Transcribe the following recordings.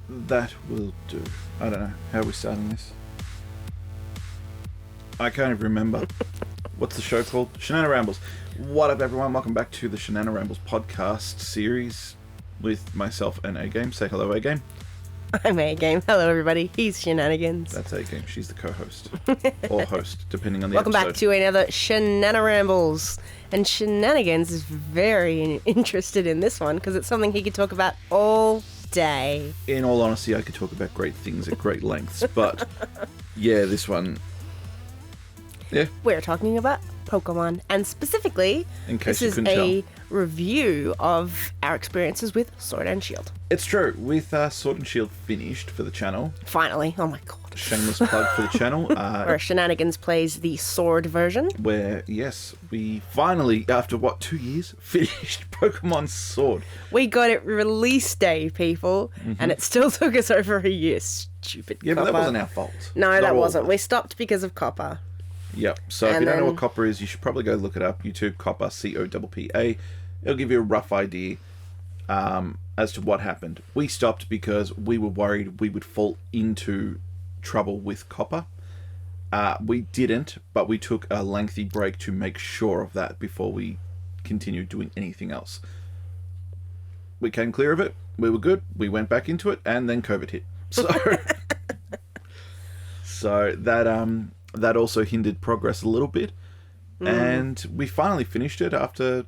That will do. I don't know. How are we starting this? I can't even remember. What's the show called? Shananarambles. What up, everyone? Welcome back to the Shananarambles podcast series with myself and A-Game. Say hello, A-Game. I'm A-Game. Hello, everybody. He's Shananigans. That's A-Game. She's the co-host. Or host, depending on the Welcome episode. back to another Shananarambles. And Shananigans is very interested in this one because it's something he could talk about all day. In all honesty, I could talk about great things at great lengths, but yeah, this one... Yeah. We're talking about Pokemon, and specifically, In case this you is couldn't a review of our experiences with Sword and Shield. It's true. With Sword and Shield finished for the channel, Finally. Oh my god. shameless plug for the channel, Where Shananigans plays the Sword version. where, yes, we finally, after 2 years, finished Pokemon Sword. We got it release day, people, and it still took us over a year. Stupid Yeah, but Copper. that wasn't our fault. No, Not that all wasn't. of We it. stopped because of Copper. Yep. So if And you don't know then- what Copper is, you should probably go look it up. YouTube, Copper, Coppa. It'll give you a rough idea as to what happened. We stopped because we were worried we would fall into trouble with Copper. We didn't, but we took a lengthy break to make sure of that before we continued doing anything else. We came clear of it. We were good. We went back into it, and then COVID hit. So, so that also hindered progress a little bit. And we finally finished it after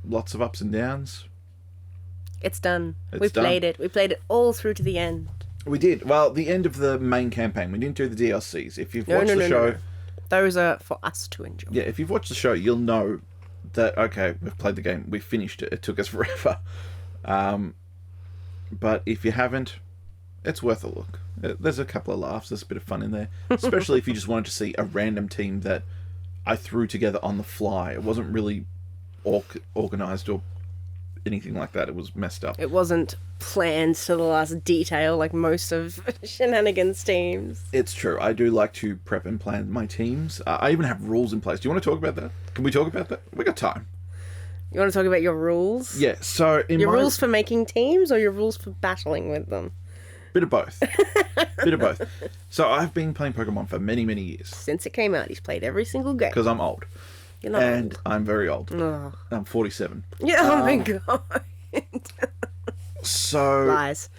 lots of ups and downs. It's done. It's We done. played it. We played it all through to the end. We did. Well, the end of the main campaign. We didn't do the DLCs. If you've No, watched no, the no, show, no. Those are for us to enjoy. yeah, if you've watched the show, you'll know that, okay, we've played the game. We finished it. It took us forever. But if you haven't, it's worth a look. There's a couple of laughs. There's a bit of fun in there. Especially if you just wanted to see a random team that I threw together on the fly. It wasn't really organised or anything like that. It was messed up. It wasn't planned to the last detail like most of Shenanigans teams. It's true. I do like to prep and plan my teams. I even have rules in place. Do you want to talk about that? Can we talk about that? We got time. You want to talk about your rules? Yeah, so in Your my... rules for making teams or your rules for battling with them? Bit of both. Bit of both. So I've been playing Pokemon for many, many years. Since it came out, he's played every single game. Because I'm old. You're not And I'm very old. old. I'm 47. Yeah, oh my god. So Lies.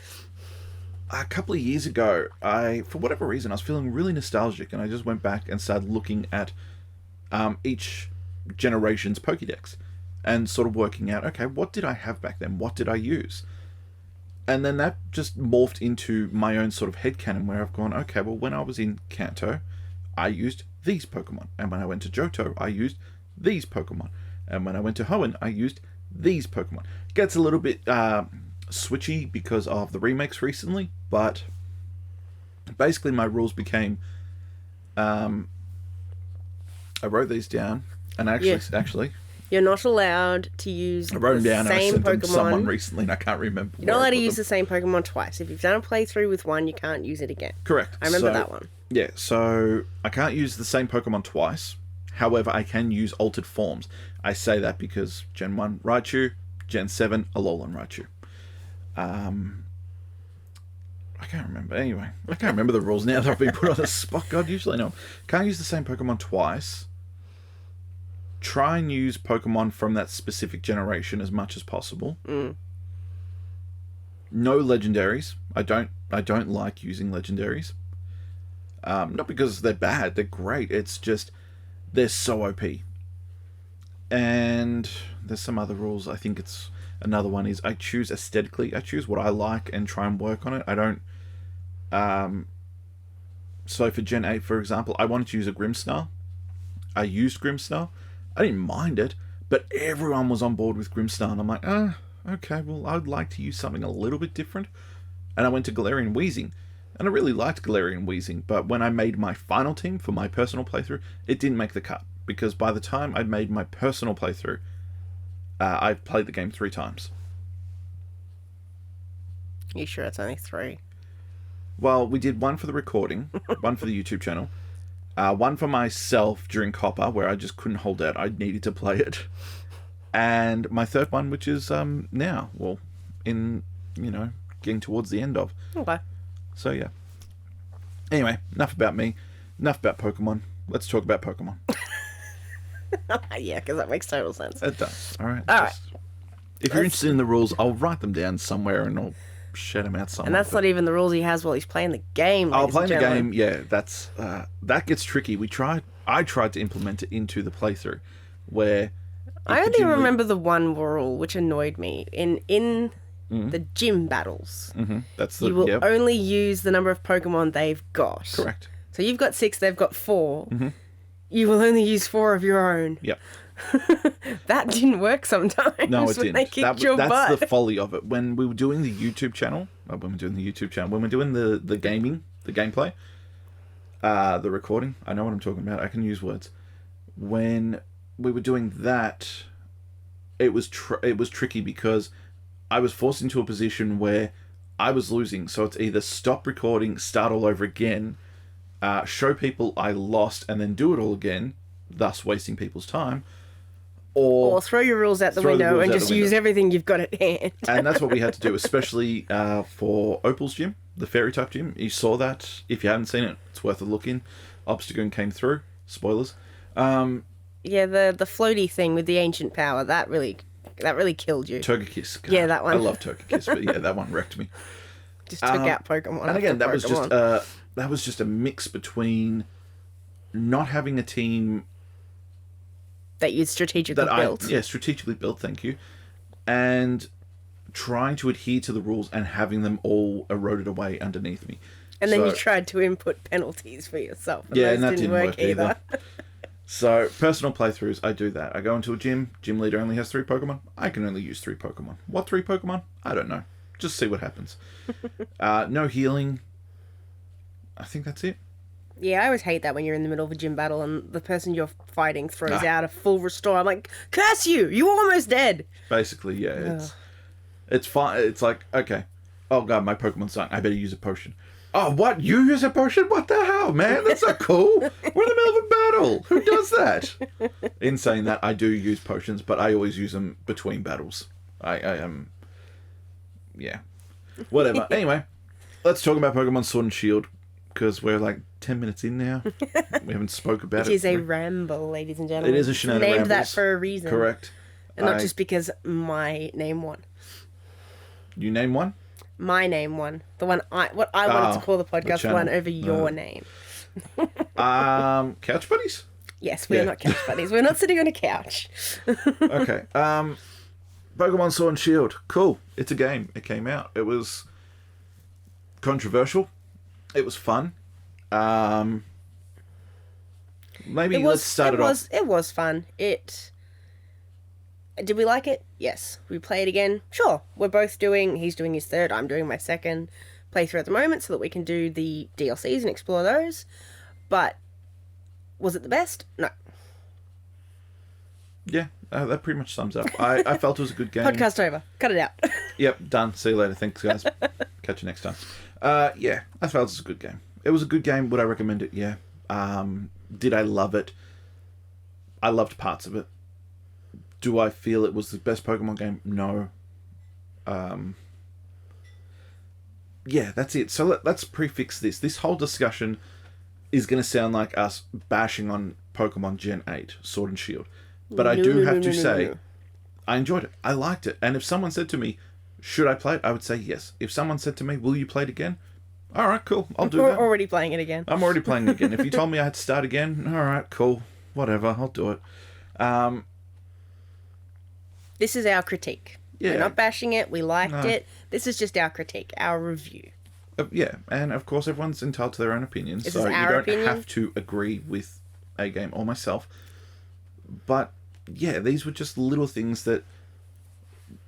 a couple of years ago, for whatever reason, I was feeling really nostalgic, and I just went back and started looking at each generation's Pokédex and sort of working out, okay, what did I have back then? What did I use? And then that just morphed into my own sort of headcanon where I've gone, okay, well, when I was in Kanto, I used these Pokemon. And when I went to Johto, I used these Pokemon. And when I went to Hoenn, I used these Pokemon. Gets a little bit switchy because of the remakes recently, but basically my rules became, I wrote these down, and actually, You're not allowed to use I wrote them the down and I same sent them to someone Pokemon. recently, and I can't remember. You're not allowed to use the same Pokemon twice. If you've done a playthrough with one, you can't use it again. Correct. I remember So, that one. Yeah, so I can't use the same Pokemon twice. However, I can use altered forms. I say that because Gen 1 Raichu, Gen 7 Alolan Raichu. I can't remember. Anyway, I can't remember the rules now that I've been put on the spot. God, usually no. Can't use the same Pokemon twice. Try and use Pokemon from that specific generation as much as possible. No legendaries. I don't like using legendaries. Not because they're bad, they're great. It's just they're so OP. And there's some other rules. I think it's another one is I choose aesthetically. I choose what I like and try and work on it. I don't. So for Gen 8, for example, I wanted to use a Grimmsnarl. I used Grimmsnarl. I didn't mind it, but everyone was on board with Grimmsnarl, and I'm like, okay, well, I'd like to use something a little bit different. And I went to Galarian Weezing, and I really liked Galarian Weezing, but when I made my final team for my personal playthrough, it didn't make the cut, because by the time I'd made my personal playthrough, I've played the game 3 times. You sure it's only 3? Well, we did one for the recording, one for the YouTube channel, one for myself during Copper, where I just couldn't hold out. I needed to play it. And my third one, which is now, well, in, getting towards the end of. Okay. So yeah. Anyway, enough about me. Enough about Pokemon. Let's talk about Pokemon. Yeah, because that makes total sense. It does. All right. All right. If you're interested in the rules, I'll write them down somewhere and I'll shed them out somewhere. And that's not even the rules he has while he's playing the game. I'll ladies play and the gentlemen. game. Yeah, that's that gets tricky. I tried to implement it into the playthrough, where I only remember the one rule which annoyed me in the gym battles. That's the You will only use the number of Pokemon they've got. correct. So you've got 6, they've got 4. You will only use 4 of your own. Yep. That didn't work sometimes. No, it when didn't. They kicked your that's butt. the folly of it. When we were doing the YouTube channel, when we're doing the gaming, the gameplay, the recording. I know what I'm talking about. I can use words. When we were doing that, it was tricky because I was forced into a position where I was losing. So it's either stop recording, start all over again, show people I lost, and then do it all again, thus wasting people's time. Or throw your rules out the window and just use everything you've got at hand. And that's what we had to do, especially for Opal's gym, the fairy type gym. You saw that. If you haven't seen it, it's worth a look in. Obstagoon came through. Spoilers. Yeah, the floaty thing with the ancient power, that really killed you. Togekiss. God, Yeah, that one. I love Togekiss, but yeah, that one wrecked me. Just took out Pokemon. And again, after that was just a mix between not having a team that you strategically built. Strategically built, thank you. And trying to adhere to the rules and having them all eroded away underneath me. And then you tried to input penalties for yourself. And and that didn't work either. So, personal playthroughs, I do that. I go into a gym leader only has 3 Pokemon. I can only use 3 Pokemon. What 3 Pokemon? I don't know. Just see what happens. No healing. I think that's it. Yeah, I always hate that when you're in the middle of a gym battle and the person you're fighting throws out a full restore. I'm like, curse you! You're almost dead! Basically, yeah. It's fine. It's like, okay. Oh god, my Pokemon's dying. I better use a potion. Oh, what? You use a potion? What the hell, man? That's not cool. We're in the middle of a battle. Who does that? In saying that, I do use potions, but I always use them between battles. I am... yeah. Whatever. Anyway, let's talk about Pokemon Sword and Shield, because we're like 10 minutes in now. We haven't spoke about it. It is a ramble, ladies and gentlemen. It is a Shananarambles. Named that for a reason. Correct. And not just because my name won. You name one? My name won. The one I wanted to call the podcast one over your name. Couch Buddies? Yes, we're not couch buddies. We're not sitting on a couch. Okay. Pokemon Sword and Shield. Cool. It's a game. It came out. It was controversial. It was fun. Let's start it off. It was fun. Did we like it? Yes. We play it again? Sure. He's doing his 3rd, I'm doing my 2nd playthrough at the moment so that we can do the DLCs and explore those. But was it the best? No. Yeah, that pretty much sums up. I felt it was a good game. Podcast over. Cut it out. Yep, done. See you later. Thanks, guys. Catch you next time. Yeah, I felt it was a good game. It was a good game. Would I recommend it? Yeah. Did I love it? I loved parts of it. Do I feel it was the best Pokemon game? No. Yeah, that's it. So let's prefix this. This whole discussion is going to sound like us bashing on Pokemon Gen 8, Sword and Shield. But I do have to say, I enjoyed it. I liked it. And if someone said to me, should I play it? I would say yes. If someone said to me, will you play it again? All right, cool. I'll do that. We're already playing it again. I'm already playing it again. If you told me I had to start again, all right, cool. Whatever, I'll do it. This is our critique. Yeah. We're not bashing it. We liked it. This is just our critique, our review. Yeah, and of course everyone's entitled to their own opinions, so you don't have to agree with a game or myself. But yeah, these were just little things that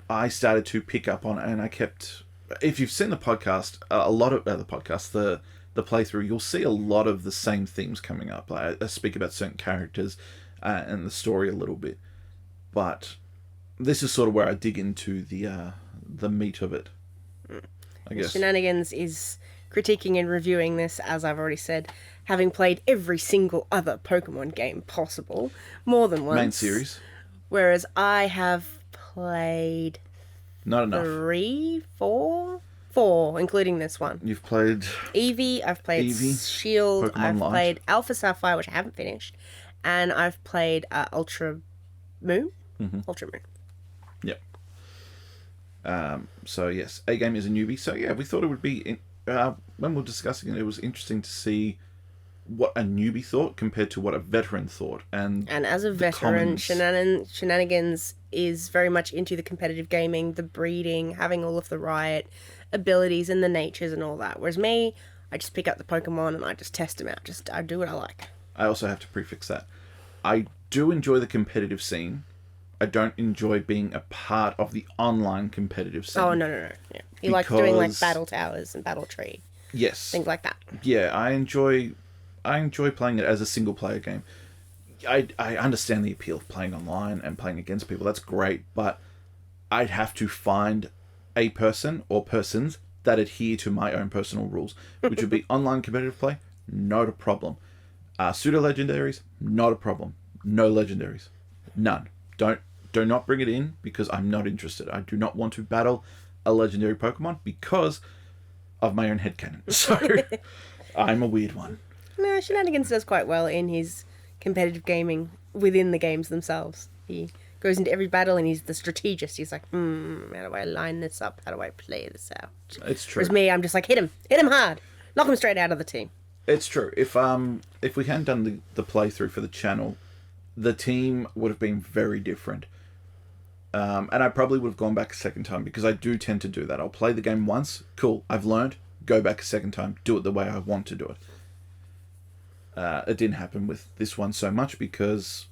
I started to pick up on, and I kept... If you've seen the podcast, a lot of the podcasts, the playthrough, you'll see a lot of the same themes coming up. I speak about certain characters and the story a little bit, but this is sort of where I dig into the meat of it, I guess. Shenanigans is critiquing and reviewing this, as I've already said, having played every single other Pokemon game possible, more than once. Main series. Whereas I have played... Not enough. 4, including this one. You've played Eevee, I've played Eevee, Shield, Pokemon I've Light. played Alpha Sapphire, which I haven't finished, and I've played Ultra Moon. Ultra Moon. Yep. So yes, A game is a newbie. So yeah, we thought it would be when we were discussing it, it was interesting to see what a newbie thought compared to what a veteran thought. And as a veteran, Shananigans is very much into the competitive gaming, the breeding, having all of the riot abilities and the natures and all that. Whereas me, I just pick up the Pokemon and I just test them out. I do what I like. I also have to prefix that. I do enjoy the competitive scene. I don't enjoy being a part of the online competitive scene. Oh, no. Yeah. You like doing like battle towers and battle tree. Yes. Things like that. Yeah, I enjoy playing it as a single player game. I understand the appeal of playing online and playing against people. That's great, but I'd have to find a person or persons that adhere to my own personal rules, which would be online competitive play, not a problem. Pseudo legendaries, not a problem. No legendaries, none. Do not bring it in because I'm not interested. I do not want to battle a legendary Pokemon because of my own headcanon. So I'm a weird one. No, Shenanigans does quite well in his competitive gaming within the games themselves. He goes into every battle and he's the strategist. He's like, how do I line this up? How do I play this out? It's true. Whereas me, I'm just like, hit him hard, knock him straight out of the team. It's true. If we hadn't done the playthrough for the channel, the team would have been very different. And I probably would have gone back a second time because I do tend to do that. I'll play the game once, cool, I've learned, go back a second time, do it the way I want to do it. It didn't happen with this one so much because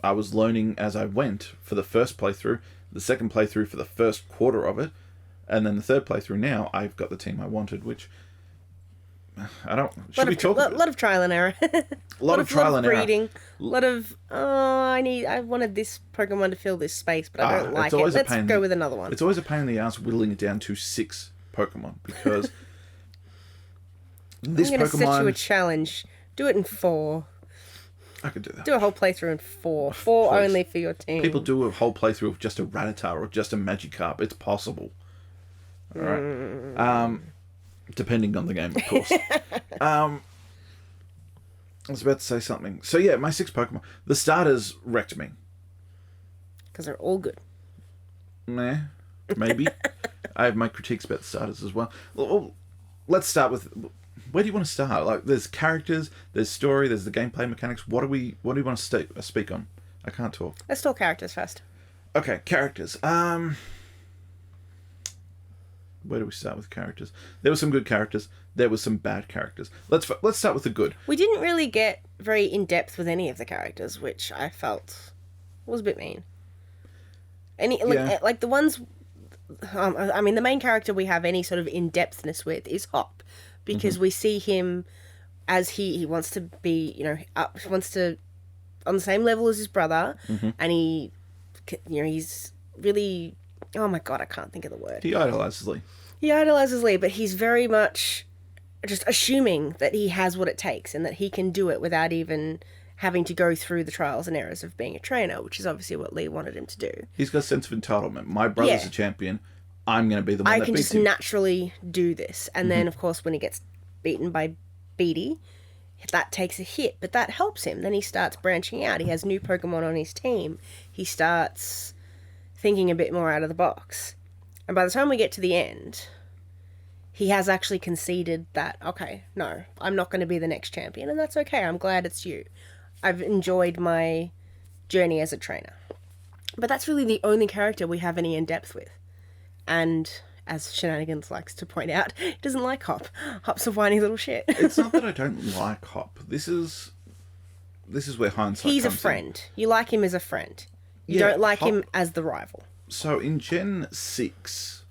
I was learning as I went for the first playthrough, the second playthrough for the first quarter of it, and then the third playthrough now, I've got the team I wanted, which I don't... Should we talk about? A lot of trial and error. A lot of trial and breeding. A lot of, I wanted this Pokemon to fill this space, but I don't like it. Let's go with another one. It's always a pain in the ass whittling it down to 6 Pokemon because this I'm going to set you a Pokemon... challenge. Do it in 4. I could do that. Do a whole playthrough in 4. 4 Please. only for your team. People do a whole playthrough of just a Rattata or just a Magikarp. It's possible. All right. Depending on the game, of course. I was about to say something. So yeah, my 6 Pokemon. The starters wrecked me. Because they're all good. Meh. Maybe. I have my critiques about the starters as well. Let's start with... Where do you want to start? Like, there's characters, there's story, there's the gameplay mechanics. What do you want to speak on? I can't talk. Let's talk characters first. Okay, characters. Where do we start with characters? There were some good characters. There were some bad characters. Let's start with the good. We didn't really get very in depth with any of the characters, which I felt was a bit mean. Like the ones. I mean, the main character we have any sort of in depthness with is Hop, because we see him as he wants to be, wants to on the same level as his brother, and he's really. Oh my god, I can't think of the word. He idolizes Lee. He idolizes Lee, but he's very much just assuming that he has what it takes and that he can do it without even having to go through the trials and errors of being a trainer, which is obviously what Lee wanted him to do. He's got a sense of entitlement. My brother's a champion. I'm going to be the one that beats him. I can just naturally do this. And then, of course, when he gets beaten by Beatty, that takes a hit, but that helps him. Then he starts branching out. He has new Pokemon on his team. He starts thinking a bit more out of the box. And by the time we get to the end, he has actually conceded that, okay, no, I'm not going to be the next champion, and that's okay. I'm glad it's you. I've enjoyed my journey as a trainer. But that's really the only character we have any in-depth with. And as Shenanigans likes to point out, he doesn't like Hop. Hop's a whiny little shit. It's not that I don't like Hop. This is where hindsight comes in. He's a friend. You like him as a friend. You don't like him as the rival. So in Gen 6,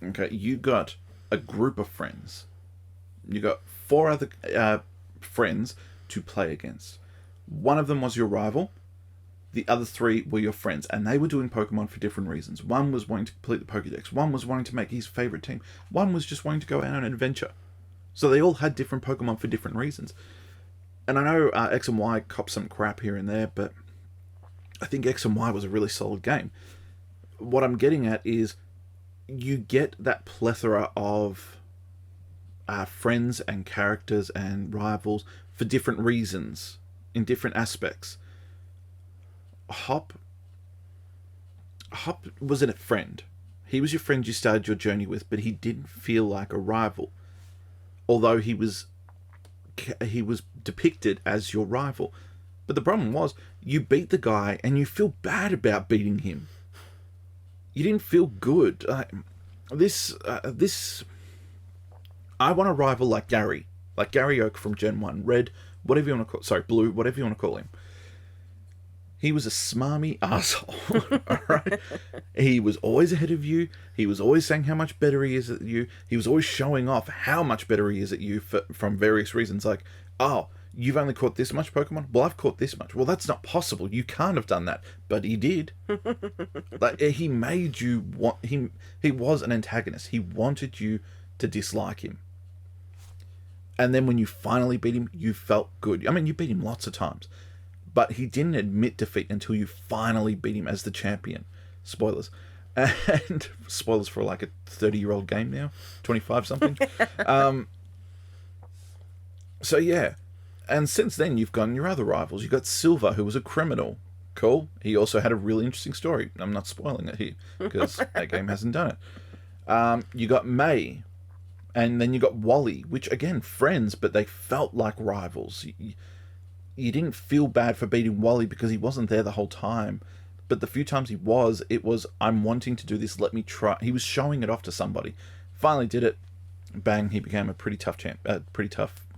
okay, you got a group of friends. You got 4 other friends to play against. One of them was your rival. The other 3 were your friends, and they were doing Pokemon for different reasons. One was wanting to complete the Pokédex. One was wanting to make his favourite team. One was just wanting to go out on an adventure. So they all had different Pokemon for different reasons. And I know X and Y cop some crap here and there, but I think X and Y was a really solid game. What I'm getting at is you get that plethora of friends and characters and rivals for different reasons in different aspects. Hop wasn't a friend. He was your friend you started your journey with, but he didn't feel like a rival. Although he was depicted as your rival. But the problem was, you beat the guy and you feel bad about beating him. You didn't feel good. I want a rival like Gary Oak from Gen 1, Red, whatever you want to call, sorry, Blue, whatever you want to call him. He was a smarmy asshole, alright? He was always ahead of you. He was always saying how much better he is at you. He was always showing off how much better he is at you from various reasons. Like, oh, you've only caught this much Pokemon? Well, I've caught this much. Well, that's not possible. You can't have done that. But he did. Like, he made you want... He was an antagonist. He wanted you to dislike him. And then when you finally beat him, you felt good. I mean, you beat him lots of times. But he didn't admit defeat until you finally beat him as the champion. Spoilers. And spoilers for like a 30-year-old game now. 25 something. So yeah. And since then you've gotten your other rivals. You've got Silver, who was a criminal. Cool. He also had a really interesting story. I'm not spoiling it here because that game hasn't done it. You got May. And then you got Wally, which again, friends, but they felt like rivals. You didn't feel bad for beating Wally because he wasn't there the whole time. But the few times he was, it was, I'm wanting to do this, let me try. He was showing it off to somebody. Finally did it. Bang, he became a pretty tough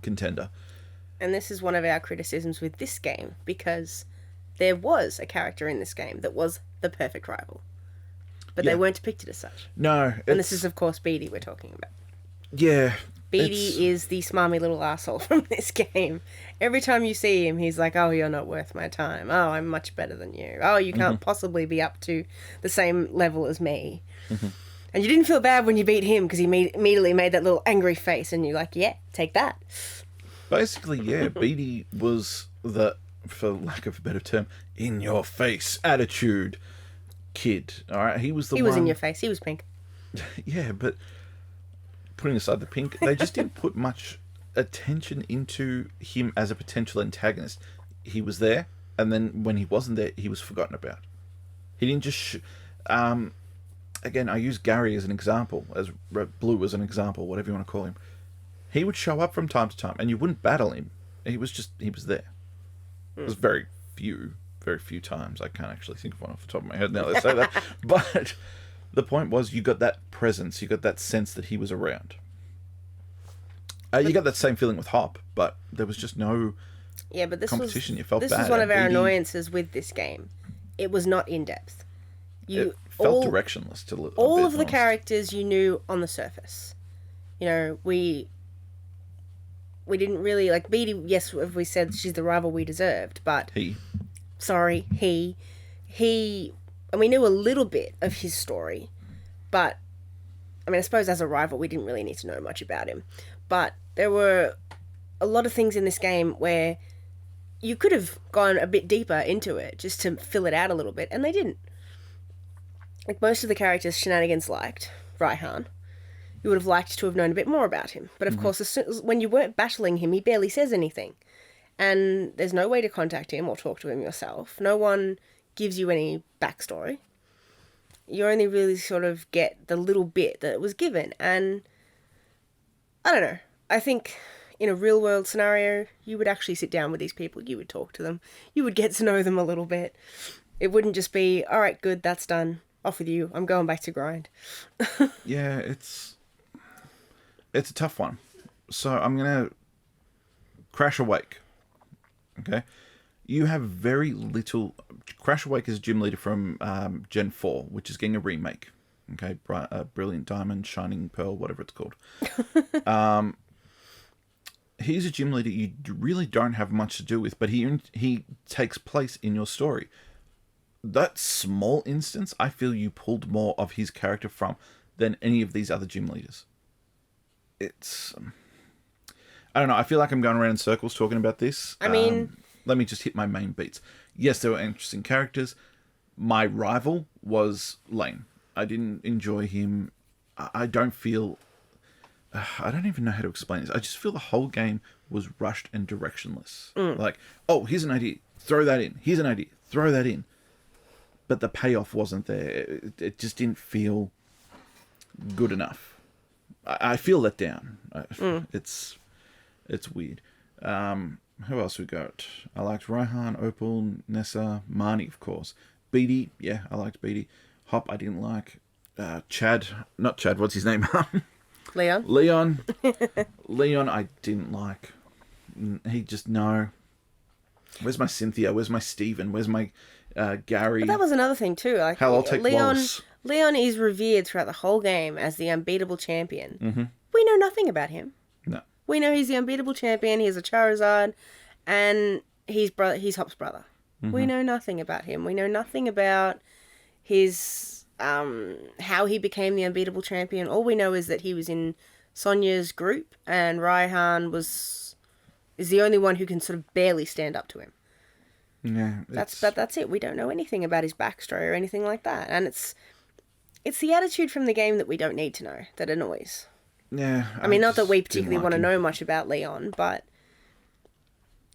contender. And this is one of our criticisms with this game, because there was a character in this game that was the perfect rival. But they weren't depicted as such. No. And this is, of course, Beatty we're talking about. Yeah. Beatty is the smarmy little asshole from this game. Every time you see him, he's like, oh, you're not worth my time. Oh, I'm much better than you. Oh, you can't possibly be up to the same level as me. Mm-hmm. And you didn't feel bad when you beat him because he immediately made that little angry face and you're like, yeah, take that. Basically, yeah, Beatty was the, for lack of a better term, in-your-face attitude kid. All right, he was the one... He was in your face. He was pink. Yeah, but... putting aside the pink, they just didn't put much attention into him as a potential antagonist. He was there, and then when he wasn't there, he was forgotten about. He didn't just... again, I use Gary as an example, as Blue as an example, whatever you want to call him. He would show up from time to time, and you wouldn't battle him. He was there. It was very few times. I can't actually think of one off the top of my head now that I say that. But... the point was, you got that presence, you got that sense that he was around. You got that same feeling with Hop, but there was just no competition. You felt bad. This was one of our annoyances with this game. It was not in depth. It felt directionless to all of the characters you knew on the surface. You know, we didn't really like Beatty. Yes, we said she's the rival we deserved, but he. And we knew a little bit of his story, but, I mean, I suppose as a rival, we didn't really need to know much about him. But there were a lot of things in this game where you could have gone a bit deeper into it, just to fill it out a little bit, and they didn't. Like, most of the characters Shananigans liked, Raihan, you would have liked to have known a bit more about him. But, of course, when you weren't battling him, he barely says anything. And there's no way to contact him or talk to him yourself. No one... gives you any backstory. You only really sort of get the little bit that was given. And I don't know. I think in a real world scenario, you would actually sit down with these people. You would talk to them. You would get to know them a little bit. It wouldn't just be, all right, good, that's done. Off with you. I'm going back to grind. Yeah, it's a tough one. So I'm going to Crash Awake. Okay? You have very little... Crash Awake is gym leader from Gen 4, which is getting a remake. Okay, Brilliant Diamond, Shining Pearl, whatever it's called. He's a gym leader you really don't have much to do with, but he takes place in your story. That small instance, I feel you pulled more of his character from than any of these other gym leaders. It's... I don't know, I feel like I'm going around in circles talking about this. I mean... let me just hit my main beats. Yes, there were interesting characters. My rival was lame. I didn't enjoy him I don't feel. I don't even know how to explain this. I just feel the whole game was rushed and directionless. Like, oh, here's an idea, throw that in. Here's an idea, throw that in. But the payoff wasn't there. It just didn't feel good enough. I feel let down. It's weird. Who else we got? I liked Raihan, Opal, Nessa, Marnie, of course. Beatty, yeah, I liked Beatty. Hop, I didn't like. Chad, not Chad, what's his name? Leon? Leon, I didn't like. He just, no. Where's my Cynthia? Where's my Steven? Where's my Gary? But that was another thing too. Like, Hell, I'll take Wallace. Leon is revered throughout the whole game as the unbeatable champion. Mm-hmm. We know nothing about him. No. We know he's the unbeatable champion. He has a Charizard, and he's Hop's brother. Mm-hmm. We know nothing about him. We know nothing about his how he became the unbeatable champion. All we know is that he was in Sonia's group, and Raihan is the only one who can sort of barely stand up to him. Yeah, that's it. We don't know anything about his backstory or anything like that, and it's the attitude from the game that we don't need to know that annoys. Yeah, I mean, not that we particularly want to know much about Leon, but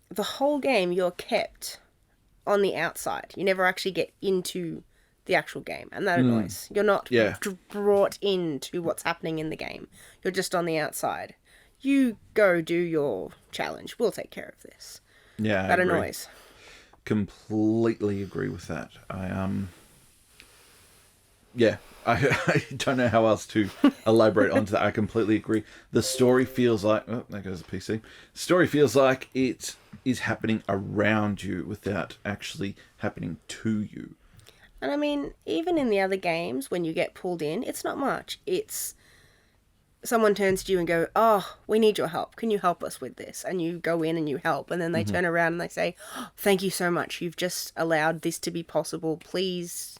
the whole game you're kept on the outside. You never actually get into the actual game, and that annoys. You're not brought into what's happening in the game. You're just on the outside. You go do your challenge. We'll take care of this. Yeah, that annoys. Completely agree with that. I don't know how else to elaborate onto that. I completely agree. The story feels like... Oh, there goes the PC. The story feels like it is happening around you without actually happening to you. And I mean, even in the other games, when you get pulled in, it's not much. It's... someone turns to you and go, oh, we need your help. Can you help us with this? And you go in and you help. And then they turn around and they say, oh, thank you so much. You've just allowed this to be possible. Please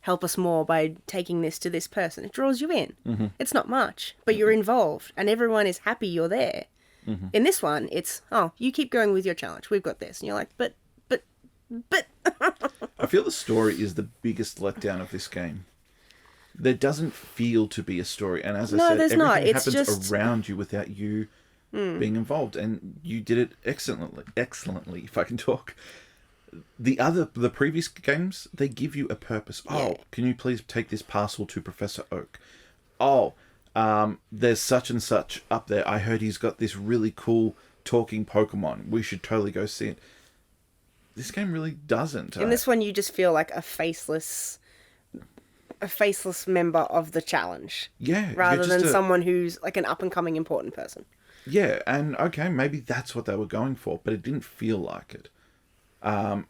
help us more by taking this to this person. It draws you in. Mm-hmm. It's not much, but you're involved and everyone is happy you're there. Mm-hmm. In this one, it's, oh, you keep going with your challenge. We've got this. And you're like, but. I feel the story is the biggest letdown of this game. There doesn't feel to be a story, and as I said, everything happens just around you without you being involved, and you did it excellently, if I can talk. The previous games, they give you a purpose. Oh, can you please take this parcel to Professor Oak? Oh, there's such and such up there. I heard he's got this really cool talking Pokemon. We should totally go see it. This game really doesn't. In this one, you just feel like a faceless member of the challenge. Yeah. Rather than someone who's like an up-and-coming important person. Yeah, and okay, maybe that's what they were going for, but it didn't feel like it. All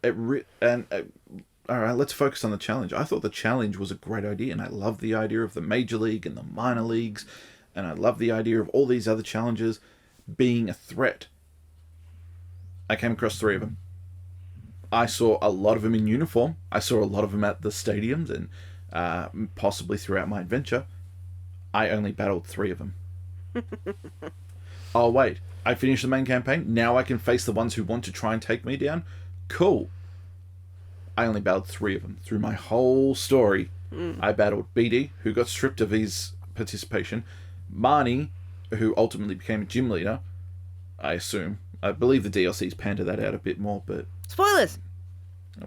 right, let's focus on the challenge. I thought the challenge was a great idea, and I love the idea of the Major League and the minor leagues, and I love the idea of all these other challenges being a threat. I came across 3 of them. I saw a lot of them in uniform. I saw a lot of them at the stadiums and possibly throughout my adventure. I only battled 3 of them. Oh, wait. I finished the main campaign. Now I can face the ones who want to try and take me down. Cool. I only battled 3 of them. Through my whole story, I battled BD, who got stripped of his participation. Marnie, who ultimately became a gym leader, I assume. I believe the DLC's panted that out a bit more, but... Spoilers!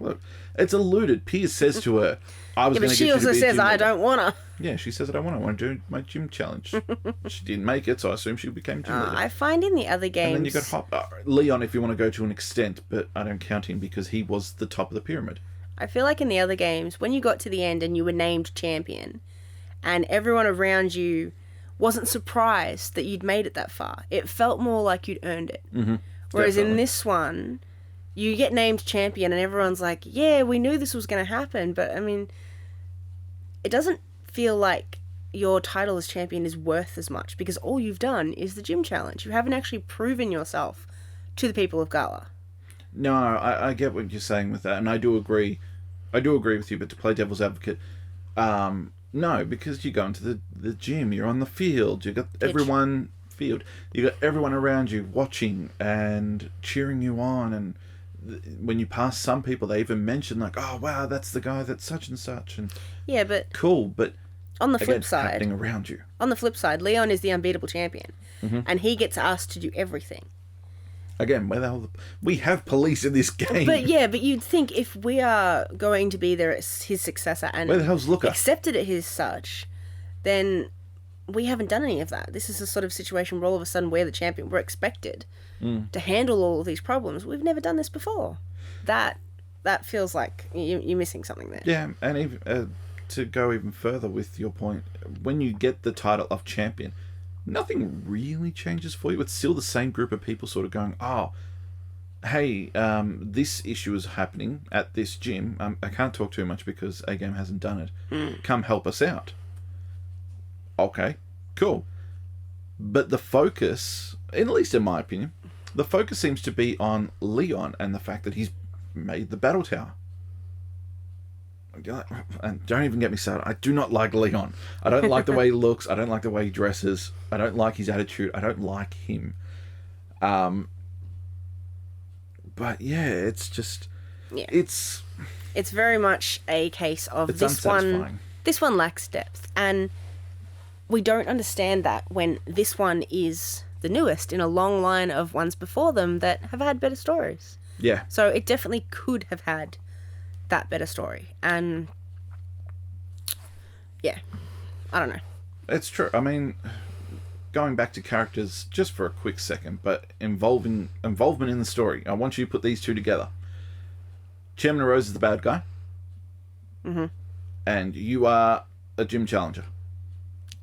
Look, it's alluded. Piers says to her, I was going to get you to be a gym leader. But she also says, I don't want to. Yeah, she says, I don't want to. I want to do my gym challenge. She didn't make it, so I assume she became gym leader. I find in the other games... And then you got Leon, if you want to go to an extent, but I don't count him because he was the top of the pyramid. I feel like in the other games, when you got to the end and you were named champion, and everyone around you wasn't surprised that you'd made it that far, it felt more like you'd earned it. Mm-hmm. Whereas in this one, you get named champion and everyone's like, yeah, we knew this was going to happen. But, I mean, it doesn't feel like your title as champion is worth as much because all you've done is the gym challenge. You haven't actually proven yourself to the people of Gala. No, I get what you're saying with that, and I do agree. I do agree with you, but to play devil's advocate, no, because you go into the gym, you're on the field, you got everyone... You got everyone around you watching and cheering you on, and when you pass some people, they even mention like, oh wow, that's the guy that's such and such, and yeah, but cool. But On the flip again, side, happening around you. Leon is the unbeatable champion, and he gets asked to do everything. Again, we have police in this game. But you'd think if we are going to be there as his successor and where the hell's Looker? accepted it as such, then we haven't done any of that. This is a sort of situation where all of a sudden we're the champion. We're expected to handle all of these problems. We've never done this before. That feels like you're missing something there. Yeah, and even, to go even further with your point, when you get the title of champion, nothing really changes for you. It's still the same group of people sort of going, oh, hey, this issue is happening at this gym. I can't talk too much because A-Game hasn't done it. Come help us out. Okay, cool. But the focus, at least in my opinion, the focus seems to be on Leon and the fact that he's made the battle tower. And don't even get me started. I do not like Leon. I don't like the way he looks. I don't like the way he dresses. I don't like his attitude. I don't like him. But yeah, it's just... Yeah. It's very much a case of it's this unsatisfying. one. This one lacks depth, and we don't understand that when this one is the newest in a long line of ones before them that have had better stories. Yeah. So it definitely could have had that better story, and yeah, I don't know. It's true. I mean, going back to characters just for a quick second, but involvement in the story. I want you to put these two together. Chairman Rose is the bad guy. Mm-hmm. And you are a gym challenger.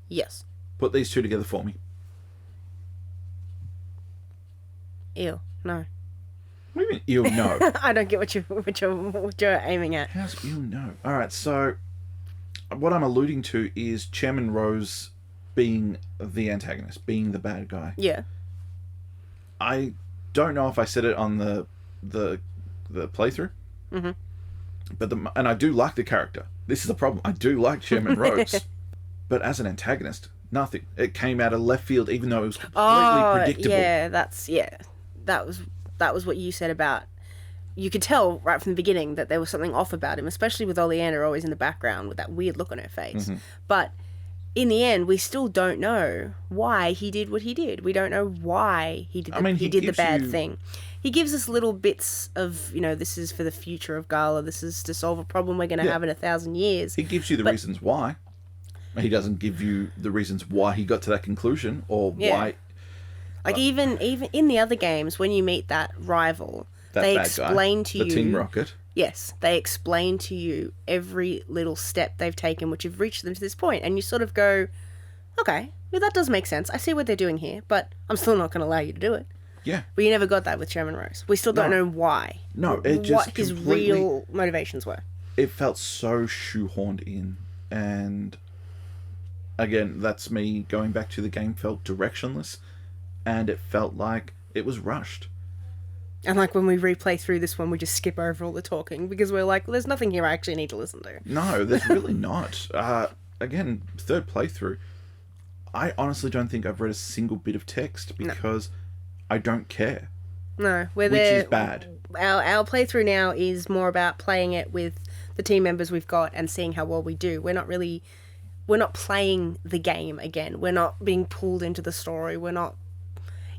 Yes. Put these two together for me. Ew. No. What do you mean, ew, no? I don't get what you're aiming at. How's ew, no? Alright, so what I'm alluding to is Chairman Rose being the antagonist, being the bad guy. Yeah. I don't know if I said it on the playthrough. Mm-hmm. But and I do like the character. This is the problem. I do like Chairman Rose. But as an antagonist, nothing. It came out of left field, even though it was completely predictable. Yeah, that was what you said about. You could tell right from the beginning that there was something off about him, especially with Oleander always in the background with that weird look on her face. Mm-hmm. But in the end, we still don't know why he did what he did. We don't know why he did. He did the bad thing. He gives us little bits of, this is for the future of Gala. This is to solve a problem we're going to have in 1,000 years. He gives you the reasons why. He doesn't give you the reasons why he got to that conclusion or why. Like even in the other games, when you meet that rival, they explain to you the Team Rocket. Yes, they explain to you every little step they've taken, which have reached them to this point, and you sort of go, "Okay, well, that does make sense. I see what they're doing here, but I'm still not going to allow you to do it." Yeah. But you never got that with Chairman Rose. We still don't know why. No, it just what his real motivations were. It felt so shoehorned in, and again, that's me going back to the game felt directionless, and it felt like it was rushed. And like when we replay through this one, we just skip over all the talking because we're like, well, there's nothing here I actually need to listen to. No, there's really not. Again, third playthrough, I honestly don't think I've read a single bit of text because I don't care. No, which is bad. Our playthrough now is more about playing it with the team members we've got and seeing how well we do. We're not playing the game again. We're not being pulled into the story. We're not,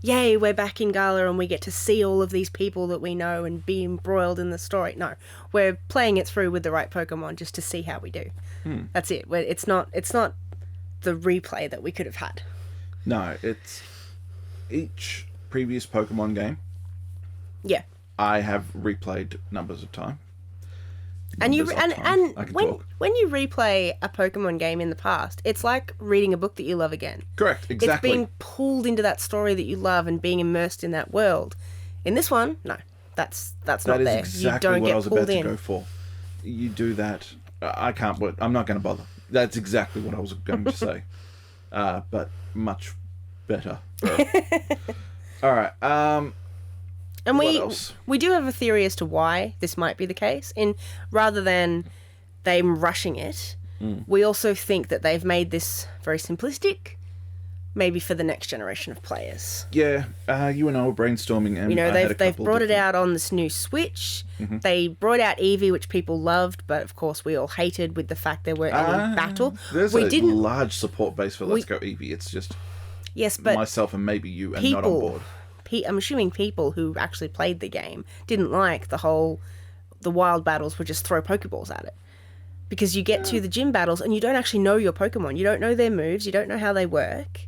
yay, we're back in Gala and we get to see all of these people that we know and be embroiled in the story. No, we're playing it through with the right Pokemon just to see how we do. That's it. It's not the replay that we could have had. No, it's each previous Pokemon game. Yeah. I have replayed numbers of time. And when you replay a Pokemon game in the past, it's like reading a book that you love again. Correct, exactly. It's being pulled into that story that you love and being immersed in that world. In this one, no, that's not there. That is exactly you don't what get I was pulled about to in. go for. You do that. I can't. I'm not going to bother. That's exactly what I was going to say. But much better. All right. And what else? We do have a theory as to why this might be the case. Rather than them rushing it, we also think that they've made this very simplistic maybe for the next generation of players. Yeah, you and I were brainstorming, and You know, I had a they've couple brought it different- out on this new Switch. They brought out Eevee, which people loved, but of course we all hated with the fact there weren't any battle. There's We a didn't. large support base for Let's Go Eevee. It's just Yes, but myself and maybe you, and not on board. I'm assuming people who actually played the game didn't like the wild battles would just throw Pokeballs at it. Because you get to the gym battles and you don't actually know your Pokemon. You don't know their moves. You don't know how they work.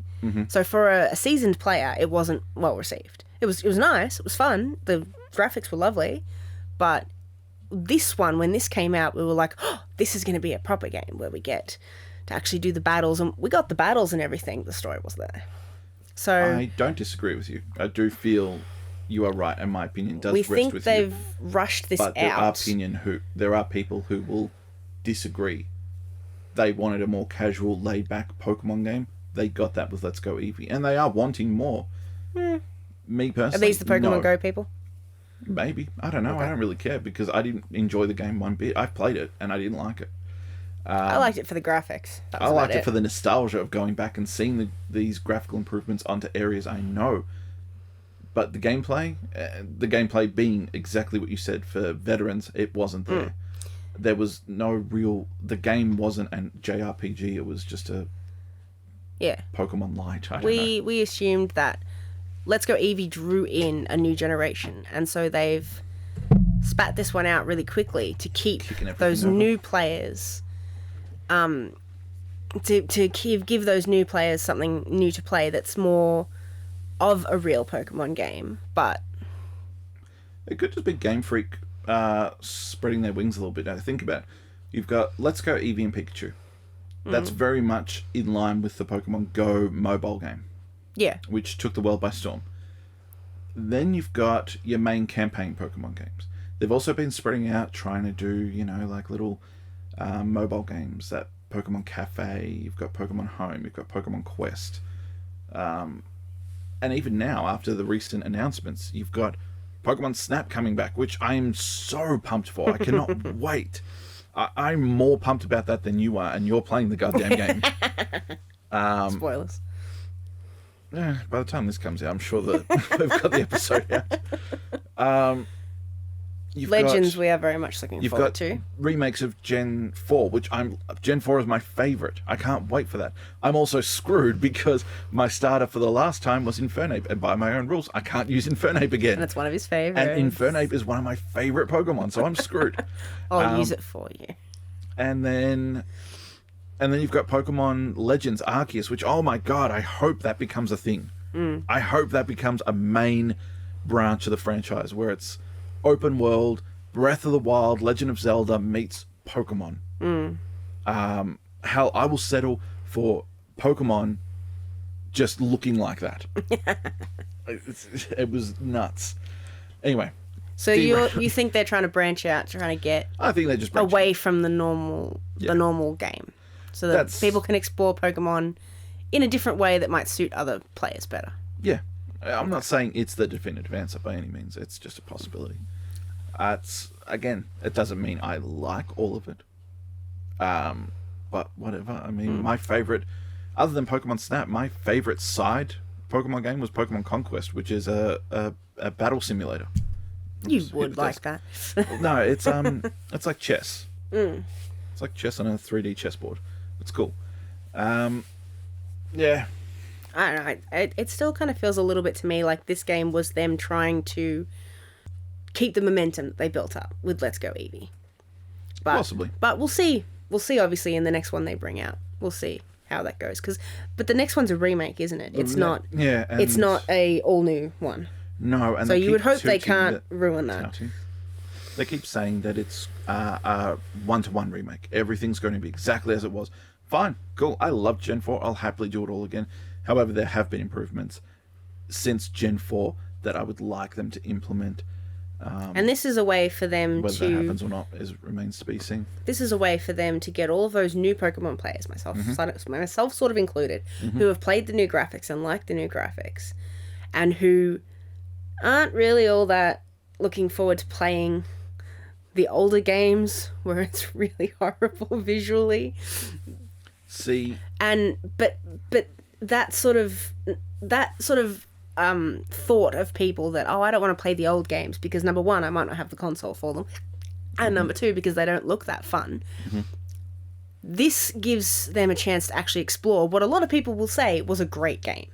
So for a seasoned player, it wasn't well received. It was nice. It was fun. The graphics were lovely. But this one, when this came out, we were like, oh, this is going to be a proper game where we get to actually do the battles. And we got the battles and everything. The story was there. So I don't disagree with you. I do feel you are right, and my opinion does we rest think with they've you. rushed this But out. there are people who will disagree. They wanted a more casual, laid-back Pokemon game. They got that with Let's Go Eevee, and they are wanting more. Me personally, Are these the Pokemon no. Go people? Maybe. I don't know. I don't really care because I didn't enjoy the game one bit. I've played it and I didn't like it. I liked it for the graphics. That was I liked about it for the nostalgia of going back and seeing these graphical improvements onto areas I know. But the gameplay being exactly what you said for veterans, it wasn't there. There was no real... The game wasn't a JRPG. It was just a Pokemon Light. I don't know. We assumed that Let's Go Eevee drew in a new generation, and so they've spat this one out really quickly to keep Kicking everything those over. new players, to give those new players something new to play that's more of a real Pokemon game. But It could just be Game Freak spreading their wings a little bit. Now, think about it. You've got Let's Go Eevee and Pikachu. That's very much in line with the Pokemon Go mobile game, yeah, which took the world by storm. Then you've got your main campaign Pokemon games. They've also been spreading out, trying to do, like little mobile games. That Pokemon Cafe, you've got Pokemon Home, you've got Pokemon Quest. And even now, after the recent announcements, you've got Pokemon Snap coming back, which I am so pumped for. I cannot wait. I'm more pumped about that than you are, and you're playing the goddamn game. spoilers. Yeah, by the time this comes out, I'm sure that we've got the episode out. Legends, we are very much looking You've forward got to. remakes of Gen 4, which Gen 4 is my favourite. I can't wait for that. I'm also screwed because my starter for the last time was Infernape, and by my own rules, I can't use Infernape again. And it's one of his favorites. And Infernape is one of my favourite Pokemon, so I'm screwed. I'll use it for you. And then you've got Pokemon Legends Arceus, which, oh my god, I hope that becomes a thing. I hope that becomes a main branch of the franchise where it's open world, Breath of the Wild, Legend of Zelda meets Pokemon. Hell, I will settle for Pokemon just looking like that. It was nuts. Anyway. So you think they're trying to branch out, trying to get I think they just away from the normal game, so that people can explore Pokemon in a different way that might suit other players better. Yeah. I'm not saying it's the definitive answer by any means. It's just a possibility. Again, it doesn't mean I like all of it. But whatever. I mean, my favorite, other than Pokemon Snap, my favorite side Pokemon game was Pokemon Conquest, which is a battle simulator. You would like that. No, it's like chess. It's like chess on a 3D chessboard. It's cool. Yeah. I don't know. It still kind of feels a little bit to me like this game was them trying to keep the momentum that they built up with Let's Go Eevee. Possibly. But we'll see. We'll see, obviously, in the next one they bring out. We'll see how that goes. But the next one's a remake, isn't it? It's not. Yeah. It's not a all new one. No, and So they you would keep hope they tooting can't ruin that. touting. They keep saying that it's a one-to-one remake. Everything's going to be exactly as it was. Fine, cool. I love Gen 4. I'll happily do it all again. However, there have been improvements since Gen 4 that I would like them to implement. And this is a way for them Whether to. that happens or not remains to be seen. This is a way for them to get all of those new Pokemon players, myself sort of included, who have played the new graphics and like the new graphics, and who aren't really all that looking forward to playing the older games where it's really horrible visually. See, But that sort of thought of people that, oh, I don't want to play the old games because, number one, I might not have the console for them, and number two, because they don't look that fun. This gives them a chance to actually explore what a lot of people will say was a great game.